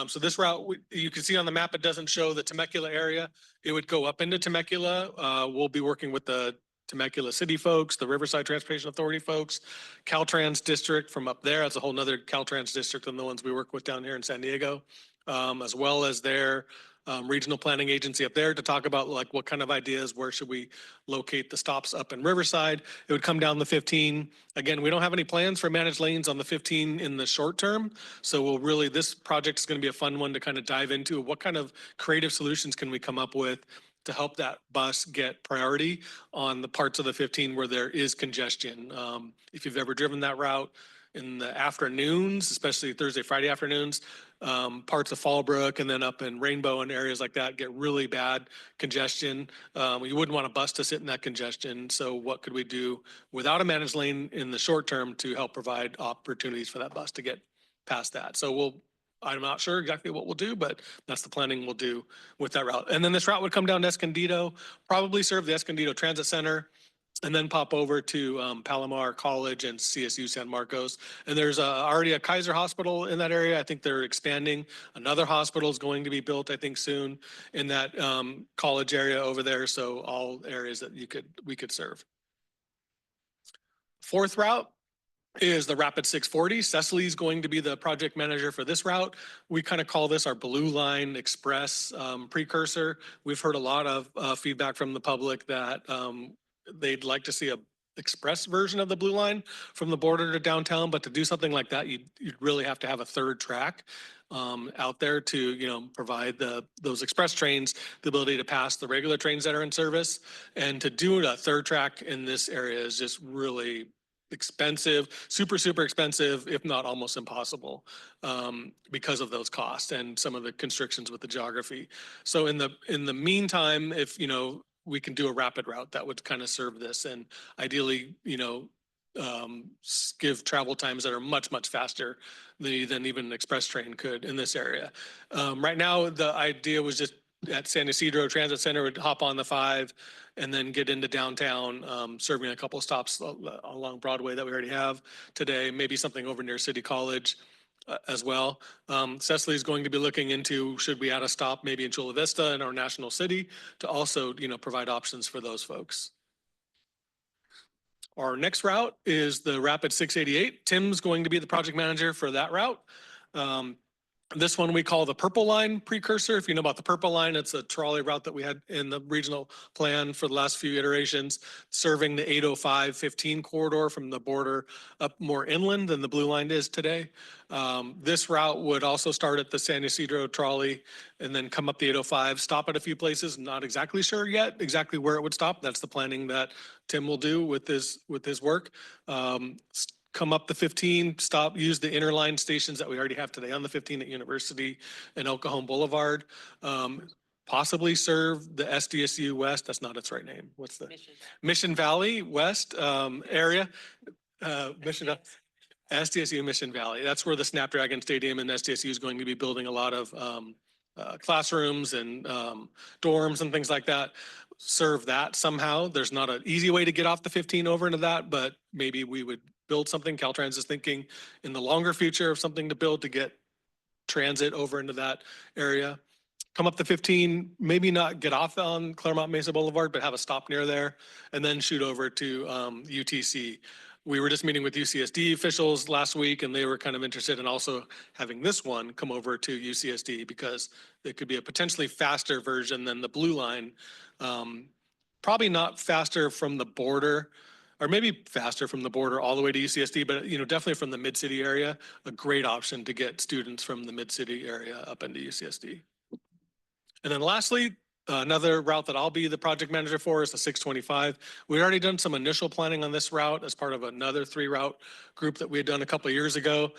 So this route, you can see on the map, it doesn't show the Temecula area. It would go up into Temecula. We'll be working with the Temecula City folks, the Riverside Transportation Authority folks, Caltrans district from up there. That's a whole nother Caltrans district than the ones we work with down here in San Diego, as well as their regional planning agency up there to talk about like what kind of ideas, where should we locate the stops up in Riverside. It would come down the 15. Again, we don't have any plans for managed lanes on the 15 in the short term. So this project is going to be a fun one to kind of dive into. What kind of creative solutions can we come up with to help that bus get priority on the parts of the 15 where there is congestion? If you've ever driven that route in the afternoons, especially Thursday, Friday afternoons, parts of Fallbrook and then up in Rainbow and areas like that get really bad congestion. You wouldn't want a bus to sit in that congestion. So what could we do without a managed lane in the short term to help provide opportunities for that bus to get past that? So I'm not sure exactly what we'll do, but that's the planning we'll do with that route. And then this route would come down to Escondido, probably serve the Escondido Transit Center, and then pop over to Palomar College and CSU San Marcos. And there's already a Kaiser Hospital in that area. I think they're expanding. Another hospital is going to be built, I think, soon in that college area over there. So all areas that we could serve. Fourth route is the Rapid 640. Cecily is going to be the project manager for this route. We kind of call this our Blue Line Express precursor. We've heard a lot of feedback from the public that they'd like to see a express version of the Blue Line from the border to downtown, but to do something like that, you'd really have to have a third track out there to provide those express trains the ability to pass the regular trains that are in service. And to do a third track in this area is just really expensive, super expensive, if not almost impossible, because of those costs and some of the constrictions with the geography. So in the meantime, if we can do a rapid route that would kind of serve this and ideally, give travel times that are much faster than even an express train could in this area. Right now, the idea was just at San Ysidro Transit Center would hop on the 5 and then get into downtown, serving a couple stops along Broadway that we already have today, maybe something over near City College as well. Cecily is going to be looking into, should we add a stop maybe in Chula Vista in our national city to also, provide options for those folks. Our next route is the Rapid 688. Tim's going to be the project manager for that route. This one we call the Purple Line precursor. If you know about the Purple Line, it's a trolley route that we had in the regional plan for the last few iterations, serving the 805-15 corridor from the border up more inland than the Blue Line is today. This route would also start at the San Ysidro trolley and then come up the 805, stop at a few places. Not exactly sure yet exactly where it would stop. That's the planning that Tim will do with his work. Come up the 15, stop, use the interline stations that we already have today on the 15 at University and El Cajon Boulevard. Possibly serve the SDSU West. That's not its right name. What's the Mission Valley West area? SDSU Mission Valley. That's where the Snapdragon Stadium and SDSU is going to be building a lot of classrooms and dorms and things like that. Serve that somehow. There's not an easy way to get off the 15 over into that, but maybe we would build something. Caltrans is thinking in the longer future of something to build to get transit over into that area. Come up the 15, maybe not get off on Claremont Mesa Boulevard, but have a stop near there, and then shoot over to UTC. We were just meeting with UCSD officials last week, and they were kind of interested in also having this one come over to UCSD because it could be a potentially faster version than the Blue Line. Probably not faster from the border, or maybe faster from the border all the way to UCSD, but definitely from the mid-city area, a great option to get students from the mid-city area up into UCSD. And then lastly, another route that I'll be the project manager for is the 625. We'd already done some initial planning on this route as part of another 3-route group that we had done a couple of years ago.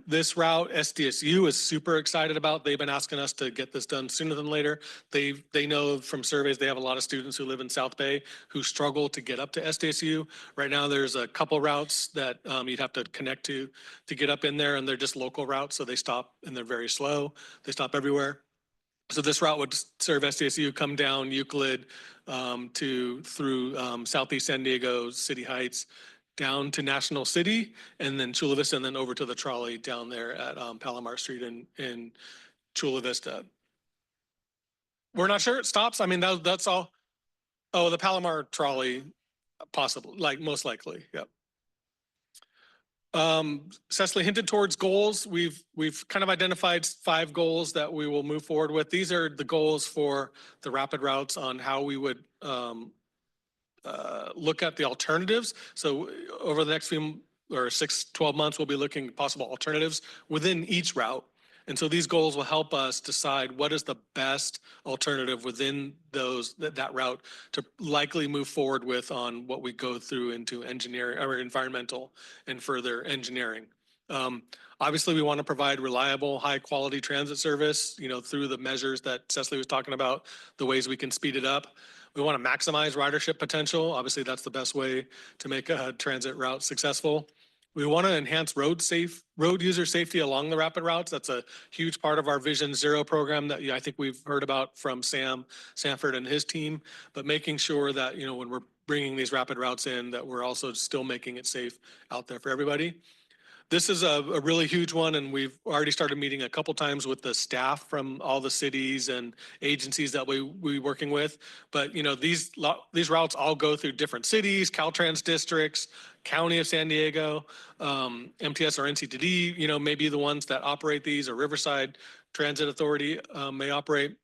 This route, SDSU is super excited about. They've been asking us to get this done sooner than later. They know from surveys they have a lot of students who live in South Bay who struggle to get up to SDSU. Right now, there's a couple routes that you'd have to connect to get up in there, and they're just local routes, so they stop and they're very slow. They stop everywhere. So this route would serve SDSU, come down Euclid through Southeast San Diego, City Heights, down to National City, and then Chula Vista, and then over to the trolley down there at Palomar Street in Chula Vista. We're not sure it stops. I mean, that's all. Oh, the Palomar trolley, possible, most likely, yep. Cecily hinted towards goals. We've kind of identified 5 goals that we will move forward with. These are the goals for the rapid routes on how we would look at the alternatives. So over the next 6-12 months, we'll be looking at possible alternatives within each route. And so these goals will help us decide what is the best alternative within that route to likely move forward with on what we go through into engineering or environmental and further engineering. Obviously, we want to provide reliable, high quality transit service, through the measures that Cecily was talking about, the ways we can speed it up. We want to maximize ridership potential. Obviously, that's the best way to make a transit route successful. We want to enhance road user safety along the rapid routes. That's a huge part of our Vision Zero program that I think we've heard about from Sam Sanford and his team, but making sure that, when we're bringing these rapid routes in, that we're also still making it safe out there for everybody. This is a really huge one, and we've already started meeting a couple times with the staff from all the cities and agencies that we working with. But these routes all go through different cities, Caltrans districts, County of San Diego, MTS or NCTD, may be the ones that operate these, or Riverside Transit Authority may operate.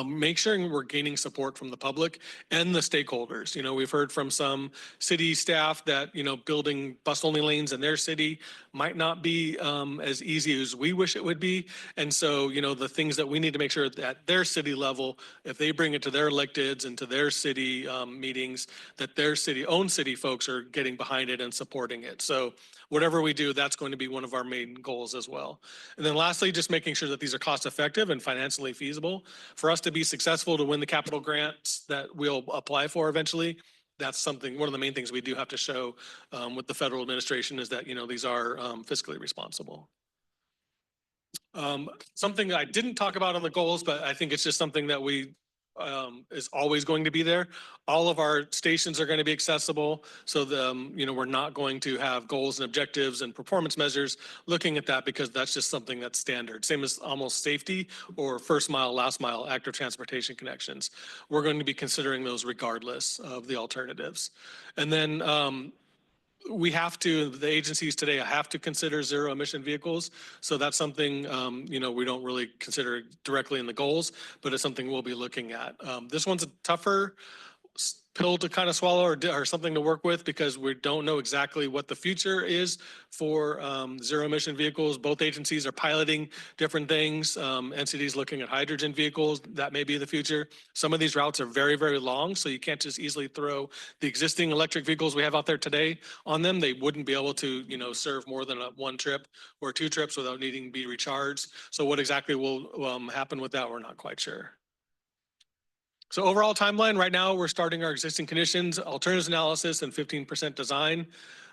Make sure we're gaining support from the public and the stakeholders. We've heard from some city staff that, building bus-only lanes in their city might not be as easy as we wish it would be. And so, the things that we need to make sure that at their city level, if they bring it to their electeds and to their city meetings, that their own city folks are getting behind it and supporting it. So whatever we do, that's going to be one of our main goals as well. And then lastly, just making sure that these are cost effective and financially feasible. For us to be successful to win the capital grants that we'll apply for eventually, that's one of the main things we do have to show with the federal administration is that, these are fiscally responsible. Something I didn't talk about on the goals, but I think it's just something that we is always going to be there. All of our stations are going to be accessible. So we're not going to have goals and objectives and performance measures looking at that because that's just something that's standard. Same as almost safety or first mile, last mile active transportation connections. We're going to be considering those regardless of the alternatives. And then the agencies today have to consider zero emission vehicles. So that's something, we don't really consider directly in the goals, but it's something we'll be looking at. This one's a tougher pill to kind of swallow or something to work with because we don't know exactly what the future is for zero emission vehicles. Both agencies are piloting different things. NCD is looking at hydrogen vehicles. That may be the future. Some of these routes are very, very long, so you can't just easily throw the existing electric vehicles we have out there today on them. They wouldn't be able to, serve more than one trip or two trips without needing to be recharged. So what exactly will happen with that, we're not quite sure. So overall timeline, right now, we're starting our existing conditions, alternatives analysis, and 15% design.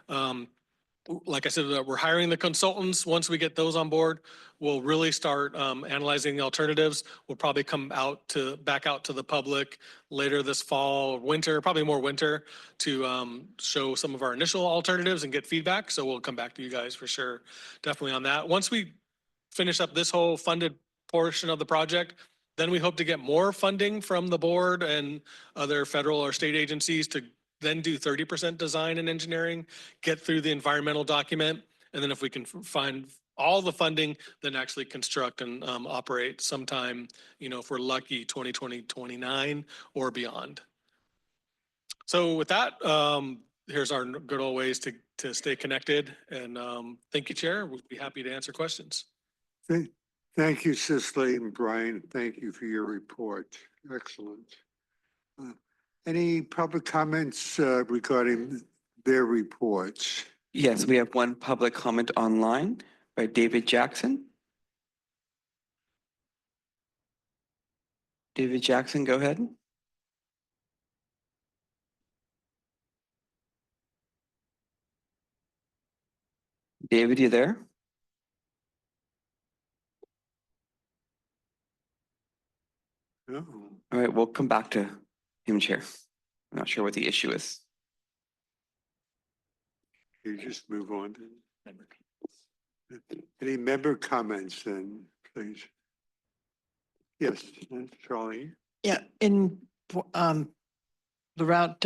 Like I said, we're hiring the consultants. Once we get those on board, we'll really start analyzing the alternatives. We'll probably come back out to the public later this fall, winter, probably more winter, to show some of our initial alternatives and get feedback. So we'll come back to you guys for sure, definitely on that. Once we finish up this whole funded portion of the project, then we hope to get more funding from the board and other federal or state agencies to then do 30% design and engineering, get through the environmental document. And then if we can find all the funding, then actually construct and operate sometime, if we're lucky, 2020, 29 or beyond. So with that, here's our good old ways to stay connected. And thank you, Chair. We'd be happy to answer questions. Thank you, Cicely and Brian. Thank you for your report. Excellent. Any public comments regarding their reports? Yes, we have one public comment online by David Jackson. David Jackson, go ahead. David, you there? No. All right, we'll come back to him, Chair. I'm not sure what the issue is. You just move on. Any member comments then, please? Yes, Charlie. Yeah, in the route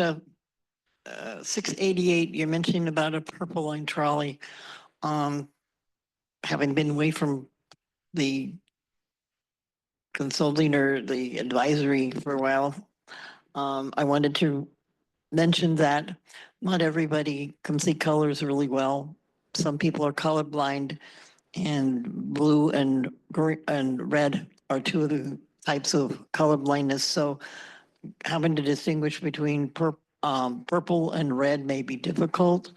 688, you're mentioning about a purple line trolley. Having been away from the consulting or the advisory for a while, I wanted to mention that not everybody can see colors really well. Some people are colorblind, and blue and green and red are two of the types of color blindness. So having to distinguish between purple and red may be difficult.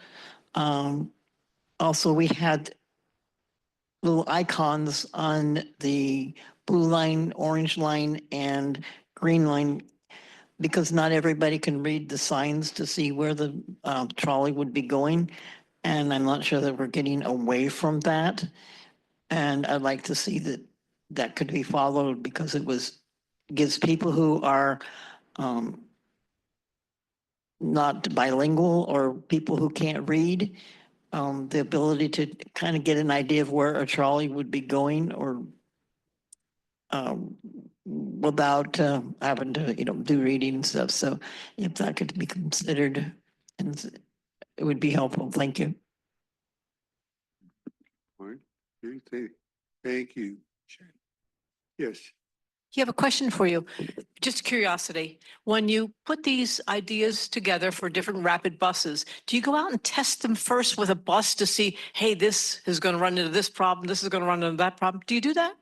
Also, we had little icons on the blue line, orange line, and green line, because not everybody can read the signs to see where the trolley would be going. And I'm not sure that we're getting away from that. And I'd like to see that could be followed, because it gives people who are not bilingual or people who can't read the ability to kind of get an idea of where a trolley would be going, or without having to, do reading and stuff. So if that could be considered, and it would be helpful. Thank you. All right. Thank you. Yes. You have a question for you. Just curiosity. When you put these ideas together for different rapid buses, do you go out and test them first with a bus to see, hey, this is going to run into this problem, this is going to run into that problem? Do you do that?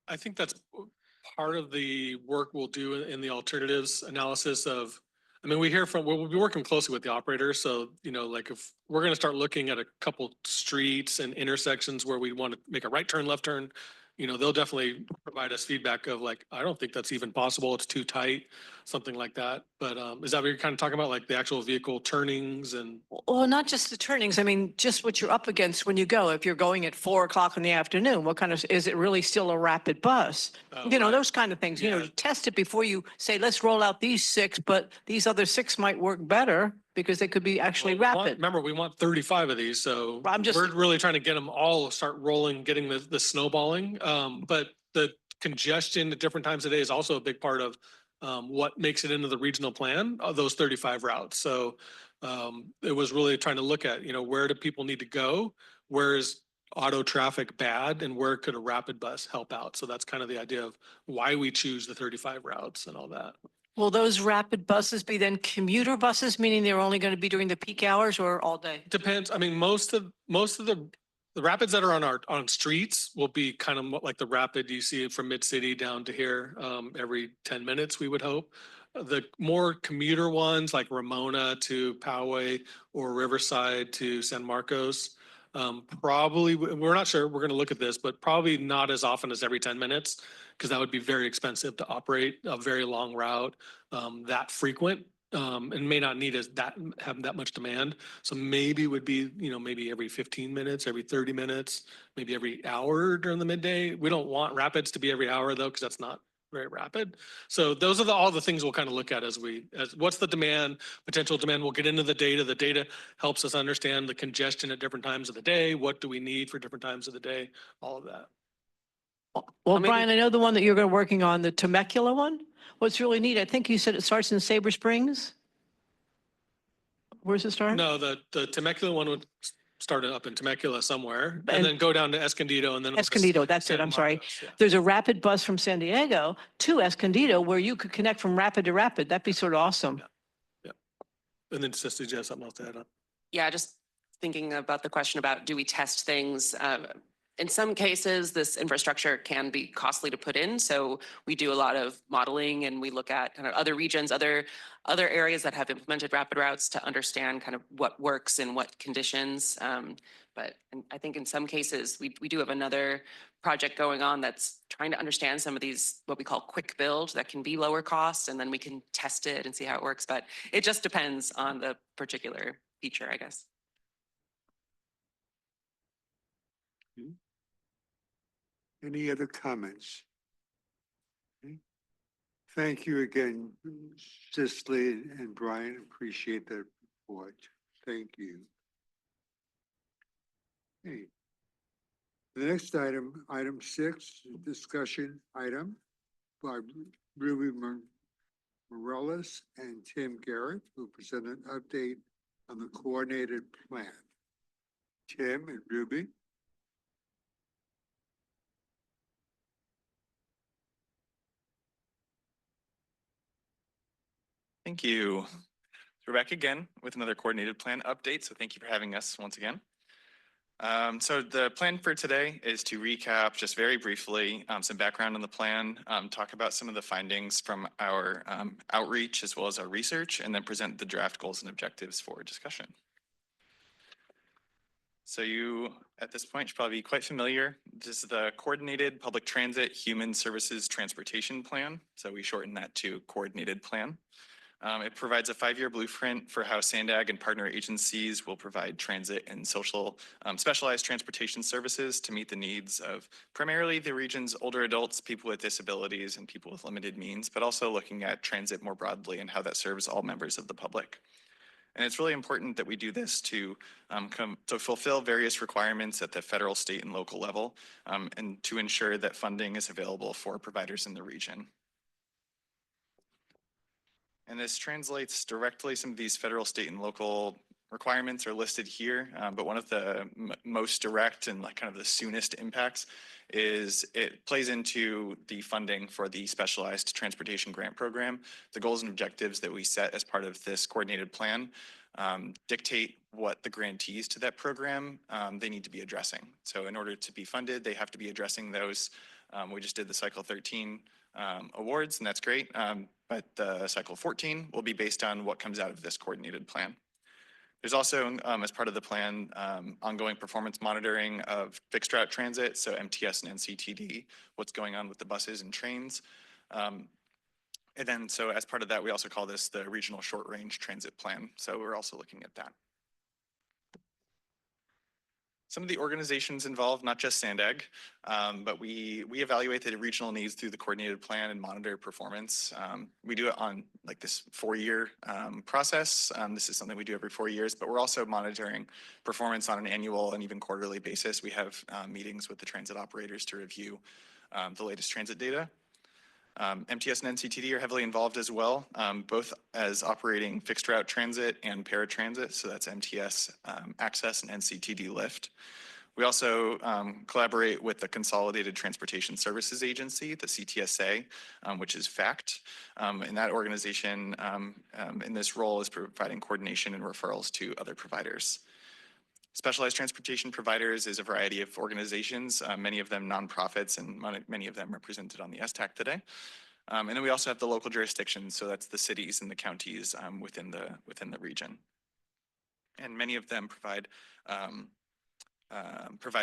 I think that's part of the work we'll do in the alternatives analysis of, we'll be working closely with the operator. So, like if we're going to start looking at a couple streets and intersections where we want to make a right turn, left turn, they'll definitely provide us feedback of like, I don't think that's even possible. It's too tight. something like that. But is that what you're kind of talking about, like the actual vehicle turnings and? Well, not just the turnings. I mean, just what you're up against when you go. If you're going at 4 o'clock in the afternoon, what kind of, is it really still a rapid bus? Oh, You know, right. those kind of things, you know, Yeah. test it before you say, let's roll out these 6, but these other 6 might work better because they could be actually Well, rapid. Remember, we want 35 of these, so Well, I'm just- we're really trying to get them all start rolling, getting the snowballing. But the congestion at different times of day is also a big part of what makes it into the regional plan of those 35 routes. So it was really trying to look at, you know, where do people need to go? Where is auto traffic bad, and where could a rapid bus help out? So that's kind of the idea of why we choose the 35 routes and all that. Will those rapid buses be then commuter buses, meaning they're only going to be during the peak hours or all day? Depends. I mean, most of the rapids that are on streets will be kind of like the rapid you see from mid-city down to here every 10 minutes, we would hope. The more commuter ones like Ramona to Poway or Riverside to San Marcos, probably, we're not sure, we're going to look at this, but probably not as often as every 10 minutes, because that would be very expensive to operate a very long route that frequent. And may not need have that much demand. So maybe would be, you know, maybe every 15 minutes, every 30 minutes, maybe every hour during the midday. We don't want rapids to be every hour though, because that's not very rapid. So those are all the things we'll kind of look at as what's the demand, potential demand. We'll get into the data. The data helps us understand the congestion at different times of the day. What do we need for different times of the day? All of that. Well, Brian, I know the one that you're working on, the Temecula one. What's really neat, I think you said it starts in Sabre Springs? Where's it start? No, the Temecula one would start up in Temecula somewhere and And- then go down to Escondido and then. Escondido, that's it, San I'm sorry. Marcos, yeah. There's a rapid bus from San Diego to Escondido where you could connect from rapid to rapid. That'd be sort of awesome. Yeah. And then just suggest something else to add on. Yeah, just thinking about the question about do we test things? In some cases, this infrastructure can be costly to put in. So we do a lot of modeling and we look at kind of other regions, other areas that have implemented rapid routes to understand kind of what works in what conditions. But I think in some cases, we do have another project going on that's trying to understand some of these, what we call quick build that can be lower cost, and then we can test it and see how it works. But it just depends on the particular feature, I guess. Any other comments? Okay. Thank you again, Cicely and Brian. Appreciate that report. Thank you. Okay. The next item, item 6, discussion item by Ruby Morales and Tim Garrett, who present an update on the coordinated plan. Tim and Ruby. Thank you. We're back again with another coordinated plan update. So thank you for having us once again. So the plan for today is to recap just very briefly some background on the plan, talk about some of the findings from our outreach as well as our research, and then present the draft goals and objectives for discussion. So you, at this point, should probably be quite familiar. This is the Coordinated Public Transit Human Services Transportation Plan. So we shorten that to Coordinated Plan. It provides a 5-year blueprint for how SANDAG and partner agencies will provide transit and social specialized transportation services to meet the needs of primarily the region's older adults, people with disabilities, and people with limited means, but also looking at transit more broadly and how that serves all members of the public. And it's really important that we do this to fulfill various requirements at the federal, state, and local level, and to ensure that funding is available for providers in the region. And this translates directly, some of these federal, state, and local requirements are listed here, but one of the most direct and like kind of the soonest impacts is it plays into the funding for the Specialized Transportation Grant Program. The goals and objectives that we set as part of this coordinated plan dictate what the grantees to that program they need to be addressing. So in order to be funded, they have to be addressing those. We just did the Cycle 13 awards, and that's great. But the Cycle 14 will be based on what comes out of this coordinated plan. There's also, as part of the plan, ongoing performance monitoring of fixed route transit, so MTS and NCTD, what's going on with the buses and trains. And then, so as part of that, we also call this the Regional Short Range Transit Plan. So we're also looking at that. Some of the organizations involved, not just SANDAG, but we evaluate the regional needs through the coordinated plan and monitor performance. We do it on like this 4-year process. This is something we do every 4 years, but we're also monitoring performance on an annual and even quarterly basis. We have meetings with the transit operators to review the latest transit data. MTS and NCTD are heavily involved as well, both as operating fixed route transit and paratransit. So that's MTS Access and NCTD Lift. We also collaborate with the Consolidated Transportation Services Agency, the CTSA, which is FACT. And that organization in this role is providing coordination and referrals to other providers. Specialized transportation providers is a variety of organizations, many of them nonprofits and many of them represented on the STAC today. And then we also have the local jurisdictions, so that's the cities and the counties within the region. And many of them provide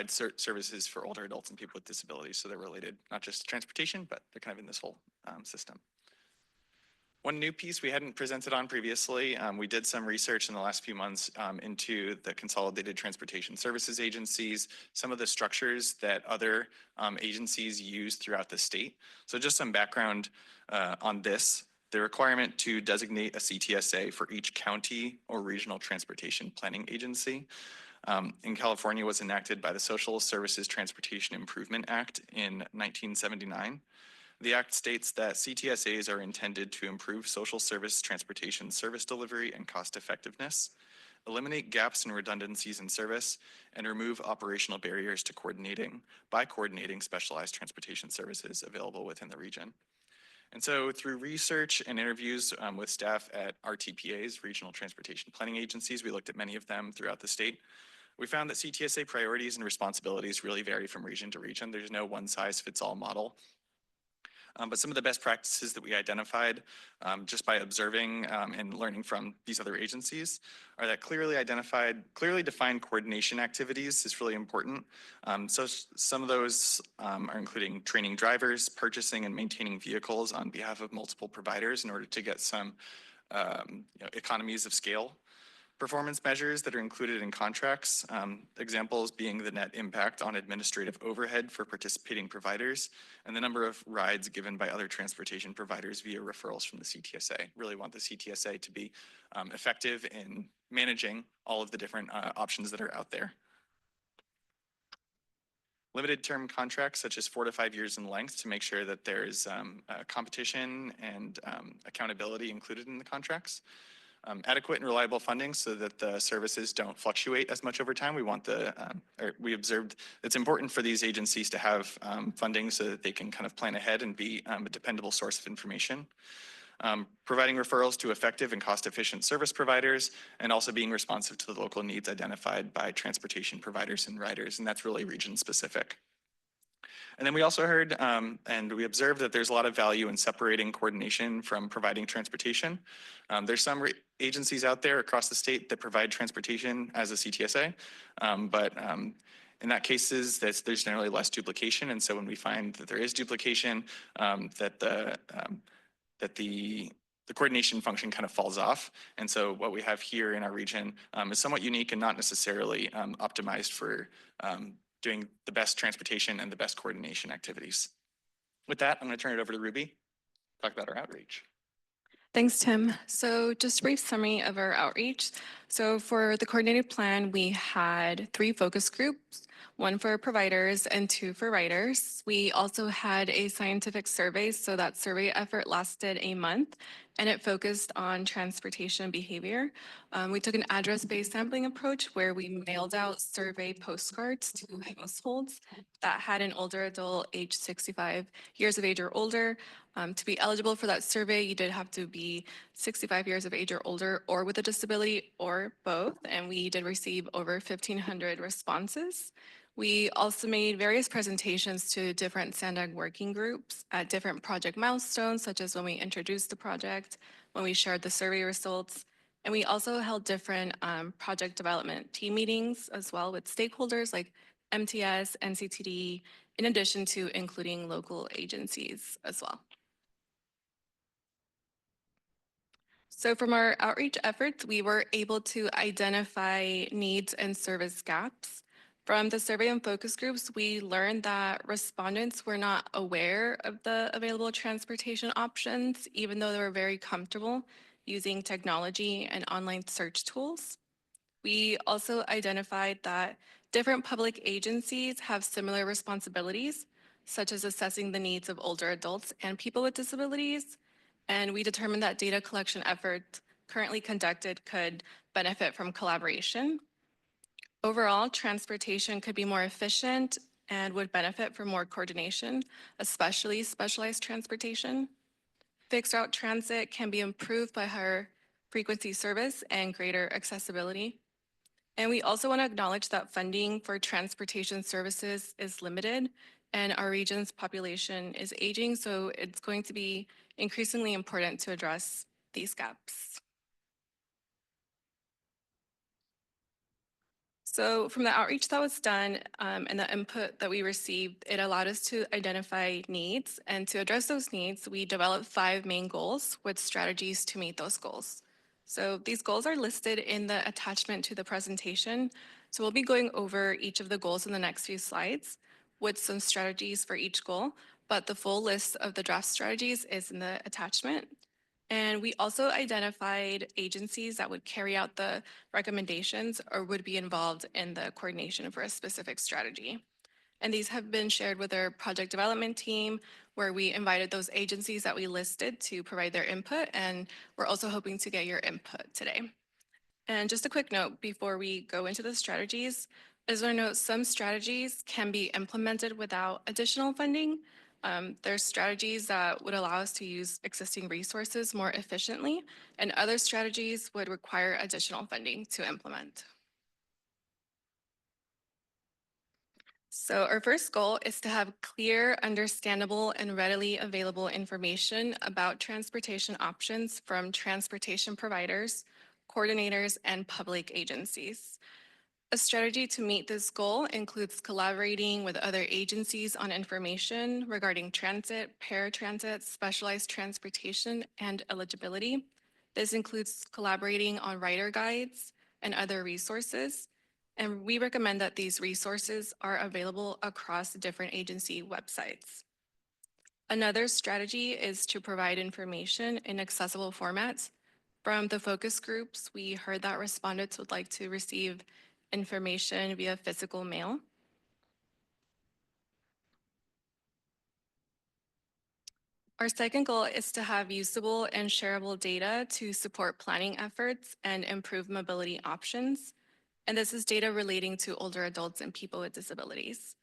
services for older adults and people with disabilities, so they're related not just to transportation, but they're kind of in this whole system. One new piece we hadn't presented on previously, we did some research in the last few months into the Consolidated Transportation Services Agencies, some of the structures that other agencies use throughout the state. So just some background on this. The requirement to designate a CTSA for each county or regional transportation planning agency in California was enacted by the Social Services Transportation Improvement Act in 1979. The Act states that CTSAs are intended to improve social service transportation service delivery and cost effectiveness, eliminate gaps and redundancies in service, and remove operational barriers to coordinating specialized transportation services available within the region. And so through research and interviews with staff at RTPAs, Regional Transportation Planning Agencies, we looked at many of them throughout the state. We found that CTSA priorities and responsibilities really vary from region to region. There's no one-size-fits-all model. But some of the best practices that we identified just by observing and learning from these other agencies are that clearly defined coordination activities is really important. So some of those are including training drivers, purchasing and maintaining vehicles on behalf of multiple providers in order to get some economies of scale. Performance measures that are included in contracts, examples being the net impact on administrative overhead for participating providers and the number of rides given by other transportation providers via referrals from the CTSA. Really want the CTSA to be effective in managing all of the different options that are out there. Limited term contracts such as 4 to 5 years in length to make sure that there is competition and accountability included in the contracts. Adequate and reliable funding so that the services don't fluctuate as much over time. We observed it's important for these agencies to have funding so that they can kind of plan ahead and be a dependable source of information. Providing referrals to effective and cost-efficient service providers, and also being responsive to the local needs identified by transportation providers and riders, and that's really region-specific. And then we also heard and we observed that there's a lot of value in separating coordination from providing transportation. There's some agencies out there across the state that provide transportation as a CTSA, but in that cases, there's generally less duplication. And so when we find that there is duplication, that the coordination function kind of falls off. And so what we have here in our region is somewhat unique and not necessarily optimized for doing the best transportation and the best coordination activities. With that, I'm going to turn it over to Ruby, talk about our outreach. Thanks, Tim. So just a brief summary of our outreach. So for the coordinated plan, we had 3 focus groups, 1 for providers and 2 for writers. We also had a scientific survey, so that survey effort lasted a month, and it focused on transportation behavior. We took an address-based sampling approach where we mailed out survey postcards to households that had an older adult age 65 years of age or older. To be eligible for that survey, you did have to be 65 years of age or older or with a disability or both, and we did receive over 1,500 responses. We also made various presentations to different SANDAG working groups at different project milestones, such as when we introduced the project, when we shared the survey results, and we also held different project development team meetings as well with stakeholders like MTS, NCTD, in addition to including local agencies as well. So from our outreach efforts, we were able to identify needs and service gaps. From the survey and focus groups, we learned that respondents were not aware of the available transportation options, even though they were very comfortable using technology and online search tools. We also identified that different public agencies have similar responsibilities, such as assessing the needs of older adults and people with disabilities. And we determined that data collection efforts currently conducted could benefit from collaboration. Overall, transportation could be more efficient and would benefit from more coordination, especially specialized transportation. Fixed route transit can be improved by higher frequency service and greater accessibility. And we also want to acknowledge that funding for transportation services is limited and our region's population is aging, so it's going to be increasingly important to address these gaps. So from the outreach that was done and the input that we received, it allowed us to identify needs. And to address those needs, we developed 5 main goals with strategies to meet those goals. So these goals are listed in the attachment to the presentation. So we'll be going over each of the goals in the next few slides with some strategies for each goal, but the full list of the draft strategies is in the attachment. And we also identified agencies that would carry out the recommendations or would be involved in the coordination for a specific strategy. And these have been shared with our project development team, where we invited those agencies that we listed to provide their input, and we're also hoping to get your input today. And just a quick note before we go into the strategies, as I note, some strategies can be implemented without additional funding. There's strategies that would allow us to use existing resources more efficiently, and other strategies would require additional funding to implement. So our first goal is to have clear, understandable, and readily available information about transportation options from transportation providers, coordinators, and public agencies. A strategy to meet this goal includes collaborating with other agencies on information regarding transit, paratransit, specialized transportation, and eligibility. This includes collaborating on rider guides and other resources. And we recommend that these resources are available across different agency websites. Another strategy is to provide information in accessible formats. From the focus groups, we heard that respondents would like to receive information via physical mail. Our second goal is to have usable and shareable data to support planning efforts and improve mobility options. And this is data relating to older adults and people with disabilities.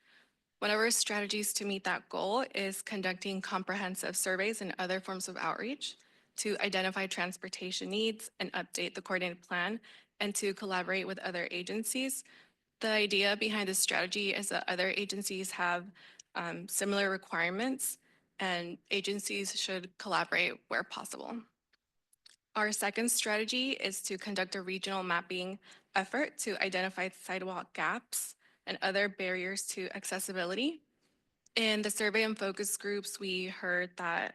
One of our strategies to meet that goal is conducting comprehensive surveys and other forms of outreach to identify transportation needs and update the coordinated plan, and to collaborate with other agencies. The idea behind this strategy is that other agencies have similar requirements, and agencies should collaborate where possible. Our second strategy is to conduct a regional mapping effort to identify sidewalk gaps and other barriers to accessibility. In the survey and focus groups, we heard that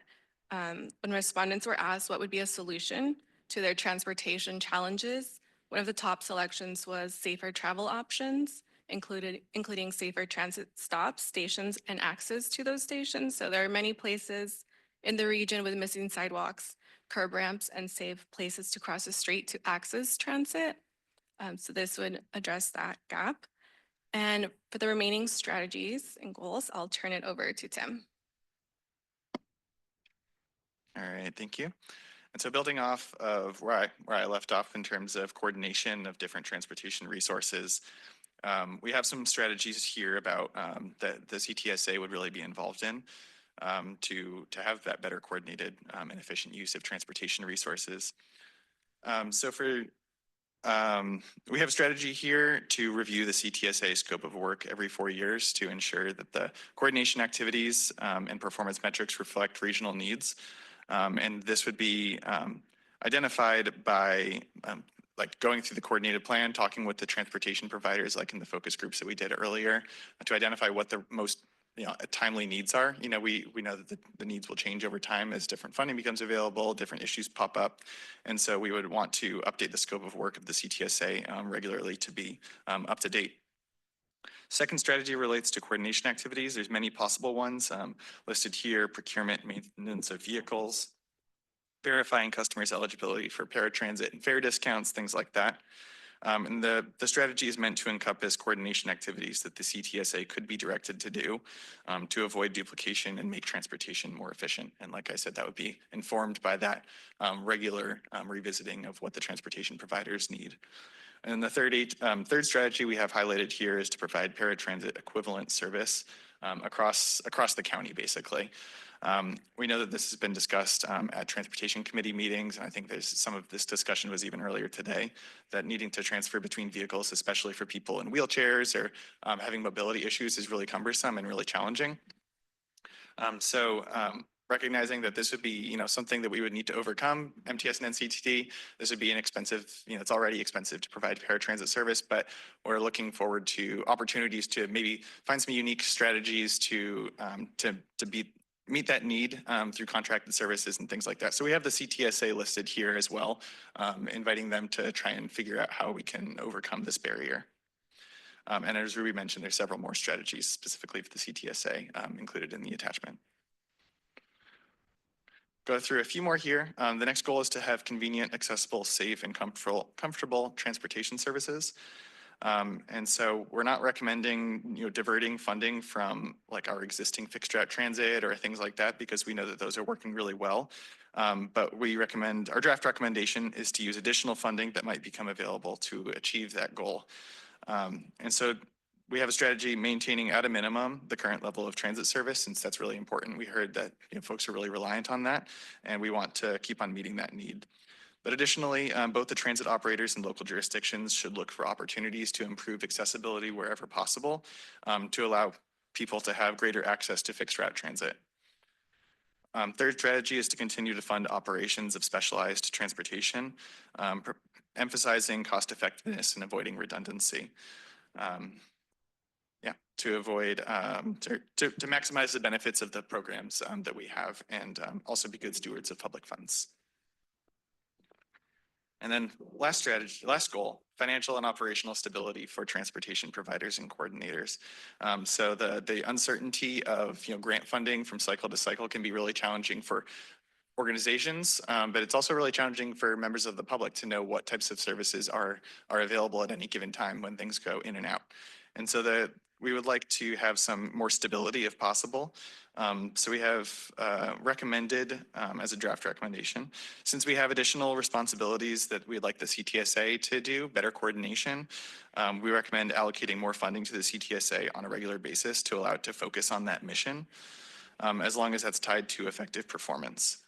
when respondents were asked what would be a solution to their transportation challenges, one of the top selections was safer travel options, including safer transit stops, stations, and access to those stations. So there are many places in the region with missing sidewalks, curb ramps, and safe places to cross the street to access transit. So this would address that gap. And for the remaining strategies and goals, I'll turn it over to Tim. All right, thank you. And so building off of where I left off in terms of coordination of different transportation resources, we have some strategies here about that the CTSA would really be involved in to have that better coordinated and efficient use of transportation resources. We have a strategy here to review the CTSA scope of work every 4 years to ensure that the coordination activities and performance metrics reflect regional needs. And this would be identified by like going through the coordinated plan, talking with the transportation providers, like in the focus groups that we did earlier, to identify what the most timely needs are. We know that the needs will change over time as different funding becomes available, different issues pop up. And so we would want to update the scope of work of the CTSA regularly to be up to date. Second strategy relates to coordination activities. There's many possible ones listed here: procurement, maintenance of vehicles, verifying customers' eligibility for paratransit and fare discounts, things like that. And the strategy is meant to encompass coordination activities that the CTSA could be directed to do to avoid duplication and make transportation more efficient. And like I said, that would be informed by that regular revisiting of what the transportation providers need. And the third strategy we have highlighted here is to provide paratransit equivalent service across the county, basically. We know that this has been discussed at transportation committee meetings, and I think there's some of this discussion was even earlier today, that needing to transfer between vehicles, especially for people in wheelchairs or having mobility issues, is really cumbersome and really challenging. Recognizing that this would be, something that we would need to overcome, MTS and NCTD, this would be an expensive, it's already expensive to provide paratransit service, but we're looking forward to opportunities to maybe find some unique strategies to meet that need through contracted services and things like that. So we have the CTSA listed here as well, inviting them to try and figure out how we can overcome this barrier. And as Ruby mentioned, there's several more strategies specifically for the CTSA included in the attachment. Go through a few more here. The next goal is to have convenient, accessible, safe, and comfortable transportation services. And so we're not recommending, diverting funding from like our existing fixed route transit or things like that, because we know that those are working really well. But our draft recommendation is to use additional funding that might become available to achieve that goal. And so we have a strategy maintaining at a minimum the current level of transit service, since that's really important. We heard that folks are really reliant on that, and we want to keep on meeting that need. But additionally, both the transit operators and local jurisdictions should look for opportunities to improve accessibility wherever possible, to allow people to have greater access to fixed route transit. Third strategy is to continue to fund operations of specialized transportation, emphasizing cost effectiveness and avoiding redundancy. To avoid, to maximize the benefits of the programs that we have, and also be good stewards of public funds. And then last goal, financial and operational stability for transportation providers and coordinators. So the uncertainty of grant funding from cycle to cycle can be really challenging for organizations, but it's also really challenging for members of the public to know what types of services are available at any given time when things go in and out. And so we would like to have some more stability if possible. So we have recommended as a draft recommendation, since we have additional responsibilities that we'd like the CTSA to do, better coordination, we recommend allocating more funding to the CTSA on a regular basis to allow it to focus on that mission, as long as that's tied to effective performance.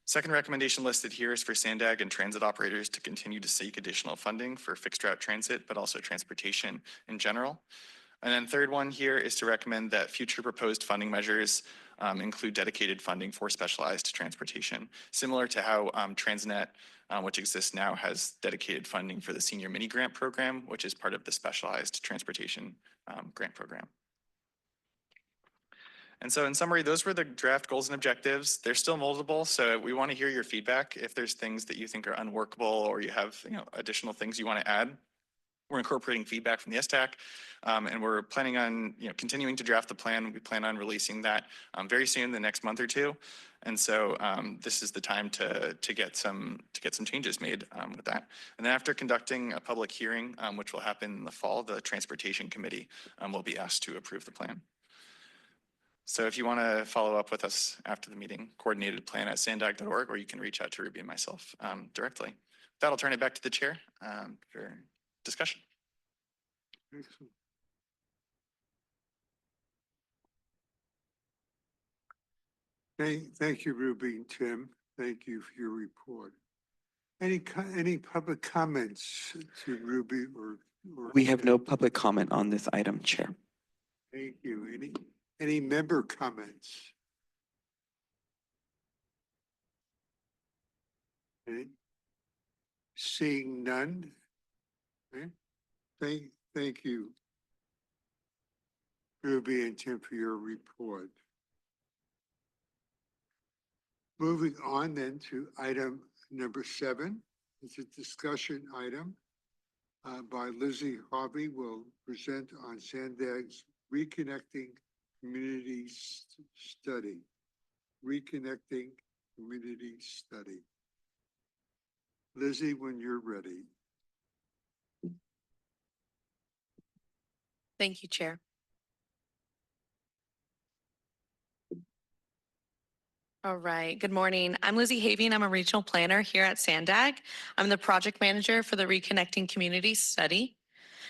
Second recommendation listed here is for SANDAG and transit operators to continue to seek additional funding for fixed route transit, but also transportation in general. And then third one here is to recommend that future proposed funding measures include dedicated funding for specialized transportation, similar to how Transnet, which exists now, has dedicated funding for the senior mini grant program, which is part of the specialized transportation grant program. And so in summary, those were the draft goals and objectives. They're still moldable, so we want to hear your feedback. If there's things that you think are unworkable or you have additional things you want to add, we're incorporating feedback from the STAC, and we're planning on continuing to draft the plan. We plan on releasing that very soon, the next month or two. And so this is the time to get some changes made with that. And then after conducting a public hearing, which will happen in the fall, the Transportation Committee will be asked to approve the plan. So if you want to follow up with us after the meeting, coordinated plan at sandag.org, or you can reach out to Ruby and myself directly. With that, I'll turn it back to the chair for discussion. Excellent. Thank you, Ruby and Tim. Thank you for your report. Any public comments to Ruby or? We have no public comment on this item, Chair. Thank you. Any member comments? Okay. Seeing none. Okay. Thank you. Ruby and Tim for your report. Moving on then to item number 7. It's a discussion item by Lizzie Harvey will present on SANDAG's Reconnecting Communities Study. Reconnecting Community Study. Lizzie, when you're ready. Thank you, Chair. All right, good morning. I'm Lizzie Having. I'm a regional planner here at SANDAG. I'm the project manager for the Reconnecting Communities Study.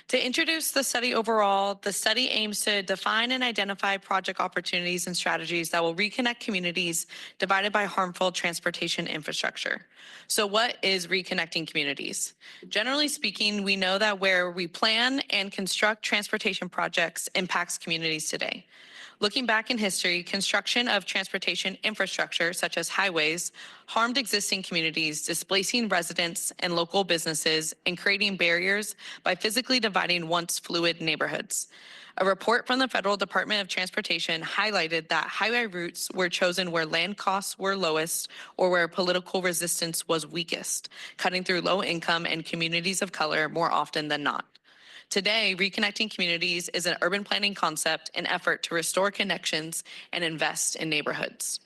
To introduce the study overall, the study aims to define and identify project opportunities and strategies that will reconnect communities divided by harmful transportation infrastructure. So what is reconnecting communities? Generally speaking, we know that where we plan and construct transportation projects impacts communities today. Looking back in history, construction of transportation infrastructure, such as highways, harmed existing communities, displacing residents and local businesses and creating barriers by physically dividing once fluid neighborhoods. A report from the Federal Department of Transportation highlighted that highway routes were chosen where land costs were lowest or where political resistance was weakest, cutting through low income and communities of color more often than not. Today, reconnecting communities is an urban planning concept, an effort to restore connections and invest in neighborhoods.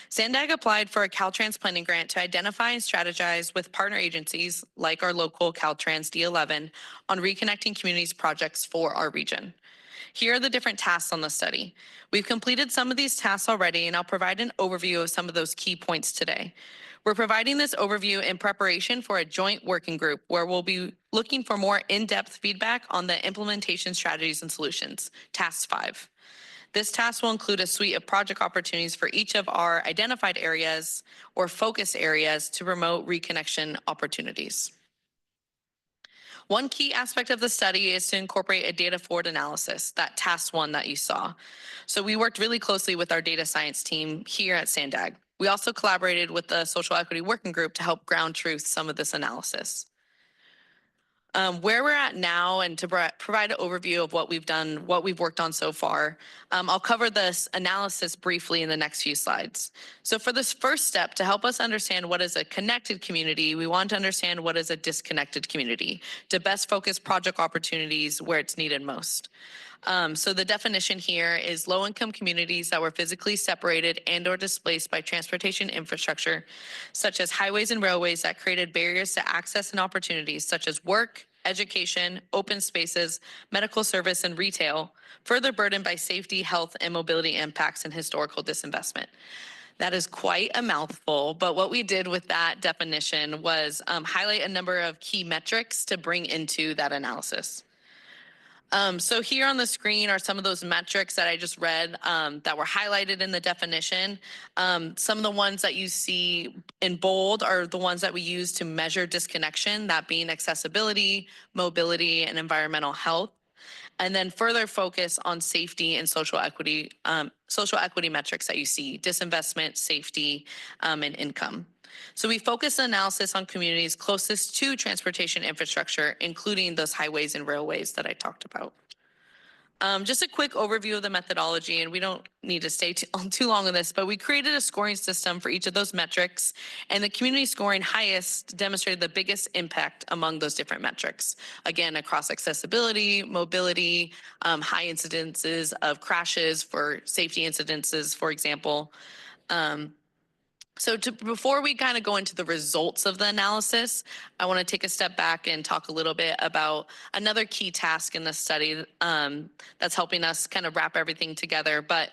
SANDAG applied for a Caltrans planning grant to identify and strategize with partner agencies like our local Caltrans D11 on reconnecting communities projects for our region. Here are the different tasks on the study. We've completed some of these tasks already, and I'll provide an overview of some of those key points today. We're providing this overview in preparation for a joint working group where we'll be looking for more in-depth feedback on the implementation strategies and solutions, Task 5. This task will include a suite of project opportunities for each of our identified areas or focus areas to promote reconnection opportunities. One key aspect of the study is to incorporate a data forward analysis, that Task 1 that you saw. So we worked really closely with our data science team here at SANDAG. We also collaborated with the Social Equity Working Group to help ground truth some of this analysis. Where we're at now and to provide an overview of what we've done, what we've worked on so far, I'll cover this analysis briefly in the next few slides. So for this first step, to help us understand what is a connected community, we want to understand what is a disconnected community to best focus project opportunities where it's needed most. So the definition here is low-income communities that were physically separated and or displaced by transportation infrastructure, such as highways and railways that created barriers to access and opportunities such as work, education, open spaces, medical service, and retail, further burdened by safety, health, and mobility impacts and historical disinvestment. That is quite a mouthful, but what we did with that definition was highlight a number of key metrics to bring into that analysis. So here on the screen are some of those metrics that I just read that were highlighted in the definition. Some of the ones that you see in bold are the ones that we use to measure disconnection, that being accessibility, mobility, and environmental health. And then further focus on safety and social equity metrics that you see, disinvestment, safety, and income. So we focus the analysis on communities closest to transportation infrastructure, including those highways and railways that I talked about. Just a quick overview of the methodology, and we don't need to stay too long on this, but we created a scoring system for each of those metrics, and the community scoring highest demonstrated the biggest impact among those different metrics. Again, across accessibility, mobility, high incidences of crashes for safety incidences, for example. Before we kind of go into the results of the analysis, I want to take a step back and talk a little bit about another key task in the study that's helping us kind of wrap everything together. But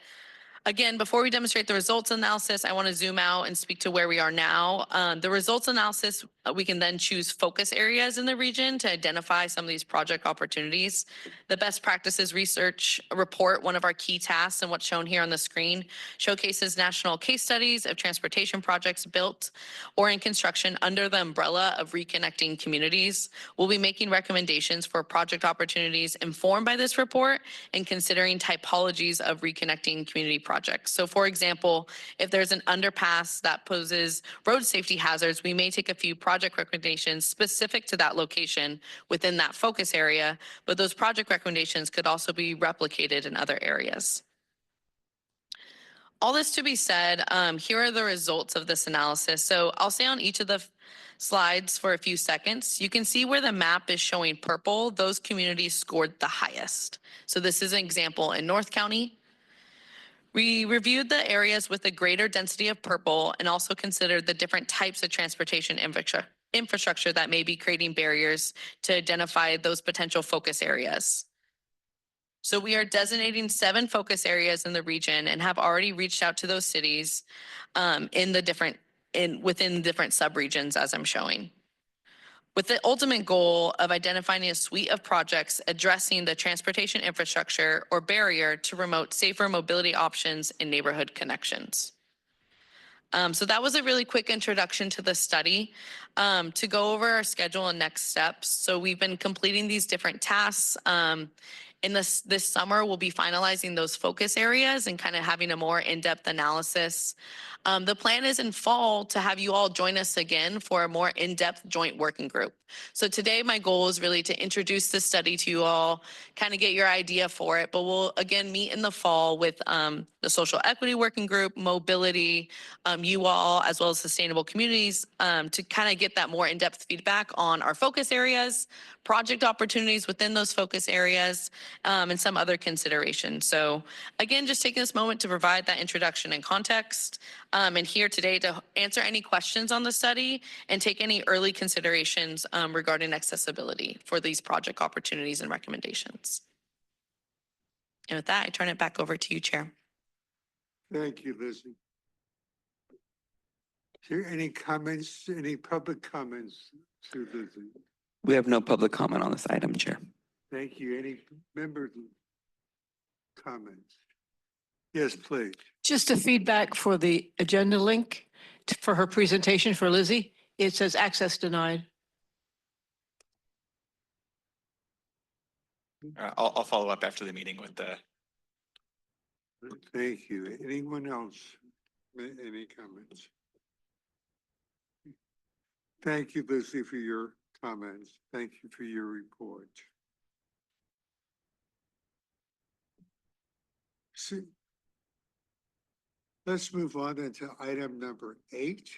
again, before we demonstrate the results analysis, I want to zoom out and speak to where we are now. The results analysis, we can then choose focus areas in the region to identify some of these project opportunities. The best practices research report, one of our key tasks, and what's shown here on the screen, showcases national case studies of transportation projects built or in construction under the umbrella of reconnecting communities. We'll be making recommendations for project opportunities informed by this report and considering typologies of reconnecting community projects. So for example, if there's an underpass that poses road safety hazards, we may take a few projects project recommendations specific to that location within that focus area, but those project recommendations could also be replicated in other areas. All this to be said, here are the results of this analysis. So I'll stay on each of the slides for a few seconds. You can see where the map is showing purple, those communities scored the highest. So this is an example in North County. We reviewed the areas with a greater density of purple and also considered the different types of transportation infrastructure that may be creating barriers to identify those potential focus areas. So we are designating 7 focus areas in the region and have already reached out to those cities within different subregions, as I'm showing, with the ultimate goal of identifying a suite of projects addressing the transportation infrastructure or barrier to promote safer mobility options and neighborhood connections. So that was a really quick introduction to the study. To go over our schedule and next steps. So we've been completing these different tasks. In this summer, we'll be finalizing those focus areas and kind of having a more in-depth analysis. The plan is in fall to have you all join us again for a more in-depth joint working group. So today, my goal is really to introduce this study to you all, kind of get your idea for it, but we'll again meet in the fall with the social equity working group, mobility, you all, as well as sustainable communities, to kind of get that more in-depth feedback on our focus areas, project opportunities within those focus areas, and some other considerations. So again, just taking this moment to provide that introduction and context, and here today to answer any questions on the study and take any early considerations regarding accessibility for these project opportunities and recommendations. And with that, I turn it back over to you, Chair. Thank you, Lizzie. Is there any comments, any public comments to Lizzie? We have no public comment on this item, Chair. Thank you. Any member comments? Yes, please. Just a feedback for the agenda link for her presentation for Lizzie. It says access denied. I'll follow up after the meeting with the. Thank you. Anyone else? Any comments? Thank you, Lizzie, for your comments. Thank you for your report. See, let's move on into item number 8,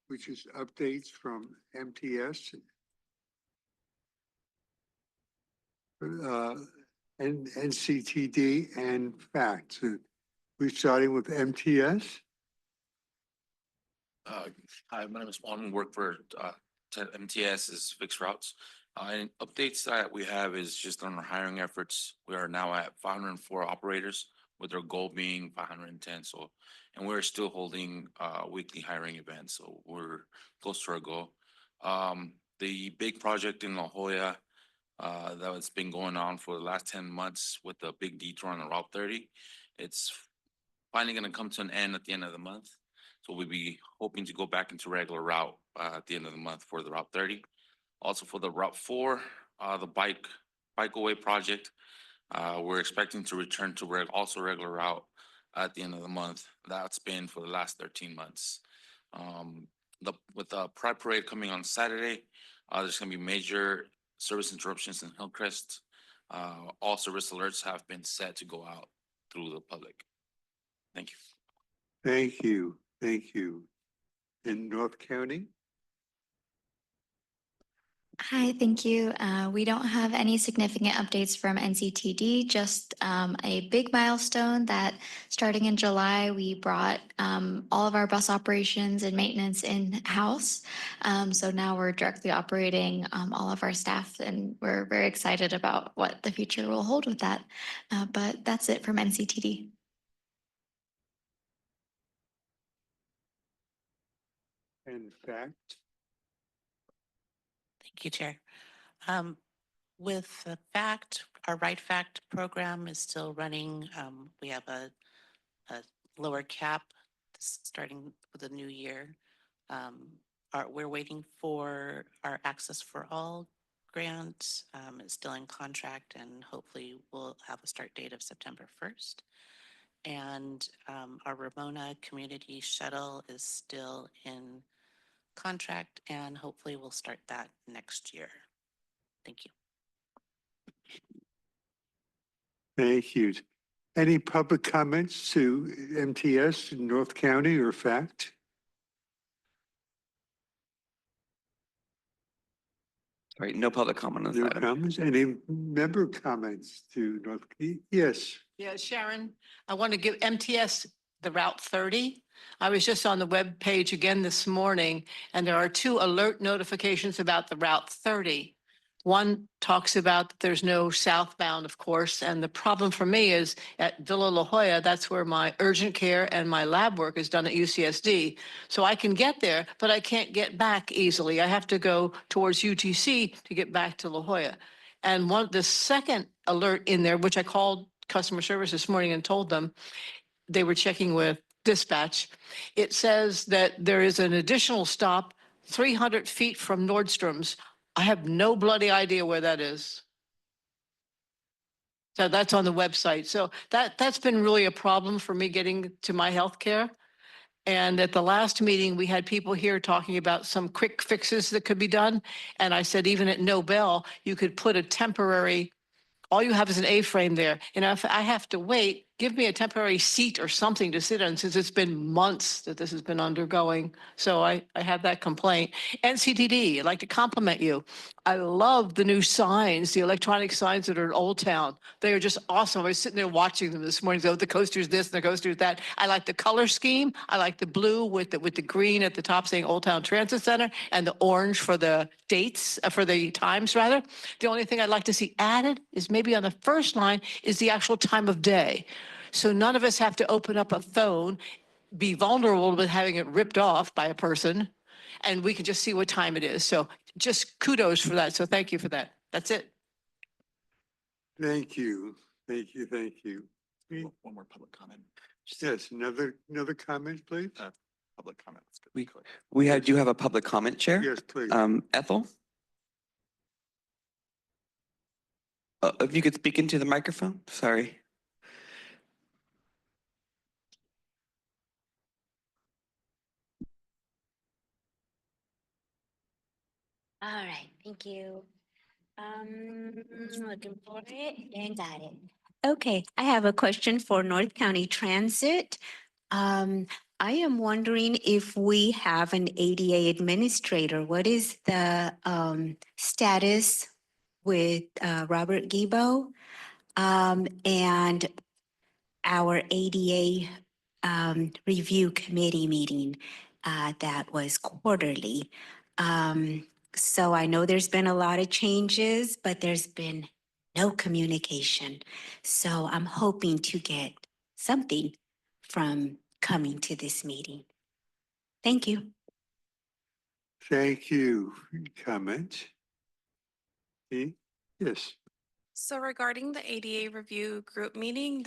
which is updates from MTS and NCTD and FACT. We're starting with MTS. Hi, my name is Juan. Work for MTS is Fixed Routes. And updates that we have is just on our hiring efforts. We are now at 504 operators, with our goal being 510. So, and we're still holding weekly hiring events. So we're close to our goal. The big project in La Jolla that has been going on for the last 10 months with the big detour on the Route 30, it's finally going to come to an end at the end of the month. So we'll be hoping to go back into regular route at the end of the month for the Route 30. Also for the Route 4, the bike away project, we're expecting to return to regular route at the end of the month. That's been for the last 13 months. With the Pride Parade coming on Saturday, there's going to be major service interruptions in Hillcrest. All service alerts have been set to go out through the public. Thank you. Thank you. Thank you. In North County? Hi, thank you. We don't have any significant updates from NCTD, just a big milestone that starting in July, we brought all of our bus operations and maintenance in-house. So now we're directly operating all of our staff, and we're very excited about what the future will hold with that. But that's it from NCTD. In fact. Thank you, Chair. With the FACT, our Right FACT program is still running. We have a lower cap starting with the new year. We're waiting for our Access for All grant. It's still in contract, and hopefully we'll have a start date of September 1st. And our Ramona Community Shuttle is still in contract, and hopefully we'll start that next year. Thank you. Thank you. Any public comments to MTS in North County or FACT? All right, no public comment on this No item. comments? Any member comments to North? Yes. Yeah, Sharon, I want to give MTS the Route 30. I was just on the web page again this morning, and there are 2 alert notifications about the Route 30. One talks about that there's no southbound, of course, and the problem for me is at Villa La Jolla, that's where my urgent care and my lab work is done at UCSD. So I can get there, but I can't get back easily. I have to go towards UTC to get back to La Jolla. And the second alert in there, which I called customer service this morning and told them they were checking with dispatch, it says that there is an additional stop 300 feet from Nordstrom's. I have no bloody idea where that is. So that's on the website. So that's been really a problem for me getting to my healthcare. And at the last meeting, we had people here talking about some quick fixes that could be done. And I said, even at no bell, you could put a temporary, all you have is an A-frame there. And if I have to wait, give me a temporary seat or something to sit on, since it's been months that this has been undergoing. So I have that complaint. NCTD, I'd like to compliment you. I love the new signs, the electronic signs that are in Old Town. They are just awesome. I was sitting there watching them this morning. So the coaster's this and the coaster's that. I like the color scheme. I like the blue with the green at the top saying Old Town Transit Center, and the orange for the dates, for the times rather. The only thing I'd like to see added is maybe on the first line is the actual time of day. So none of us have to open up a phone, be vulnerable with having it ripped off by a person, and we can just see what time it is. So just kudos for that. So thank you for that. That's it. Thank you. Thank you. Thank you. One more public comment. Yes, another comment, please. Public comment. We do have a public comment, Chair. Yes, please. Ethel? If you could speak into the microphone, sorry. All right, thank you. Looking for it and got it. Okay, I have a question for North County Transit. I am wondering if we have an ADA administrator. What is the status with Robert Gibo and our ADA review committee meeting that was quarterly? So I know there's been a lot of changes, but there's been no communication. So I'm hoping to get something from coming to this meeting. Thank you. Thank you for your comment. Yes. So regarding the ADA review group meeting,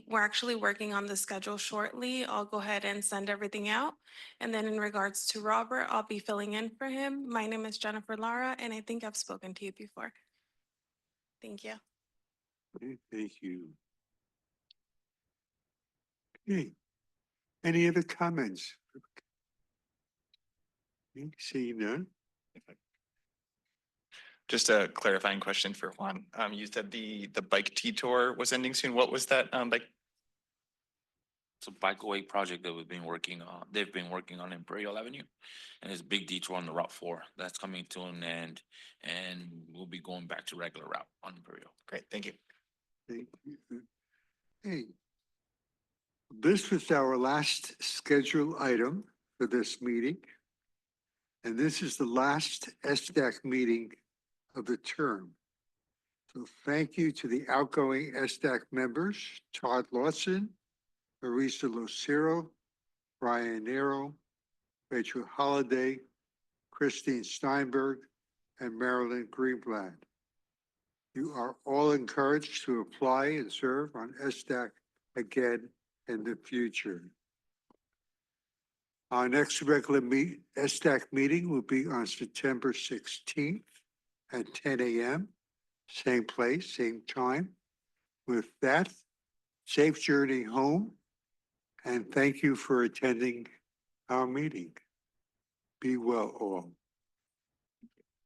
we're actually working on the schedule shortly. I'll go ahead and send everything out. And then in regards to Robert, I'll be filling in for him. My name is Jennifer Lara, and I think I've spoken to you before. Thank you. Okay, thank you. Okay. Any other comments? Okay, seeing none. Just a clarifying question for Juan. You said the bike T-tour was ending soon. What was that bike? It's a bikeaway project that they've been working on Imperial Avenue, and it's a big detour on the Route 4 that's coming to an end, and we'll be going back to regular route on Imperial. Great, thank you. Thank you. Hey, this was our last scheduled item for this meeting. And this is the last SDAC meeting of the term. So thank you to the outgoing SDAC members, Todd Lawson, Marisa Lucero, Brian Nero, Rachel Holliday, Christine Steinberg, and Marilyn Greenblatt. You are all encouraged to apply and serve on SDAC again in the future. Our next regular SDAC meeting will be on September 16th at 10 a.m. Same place, same time. With that, safe journey home, and thank you for attending our meeting. Be well all.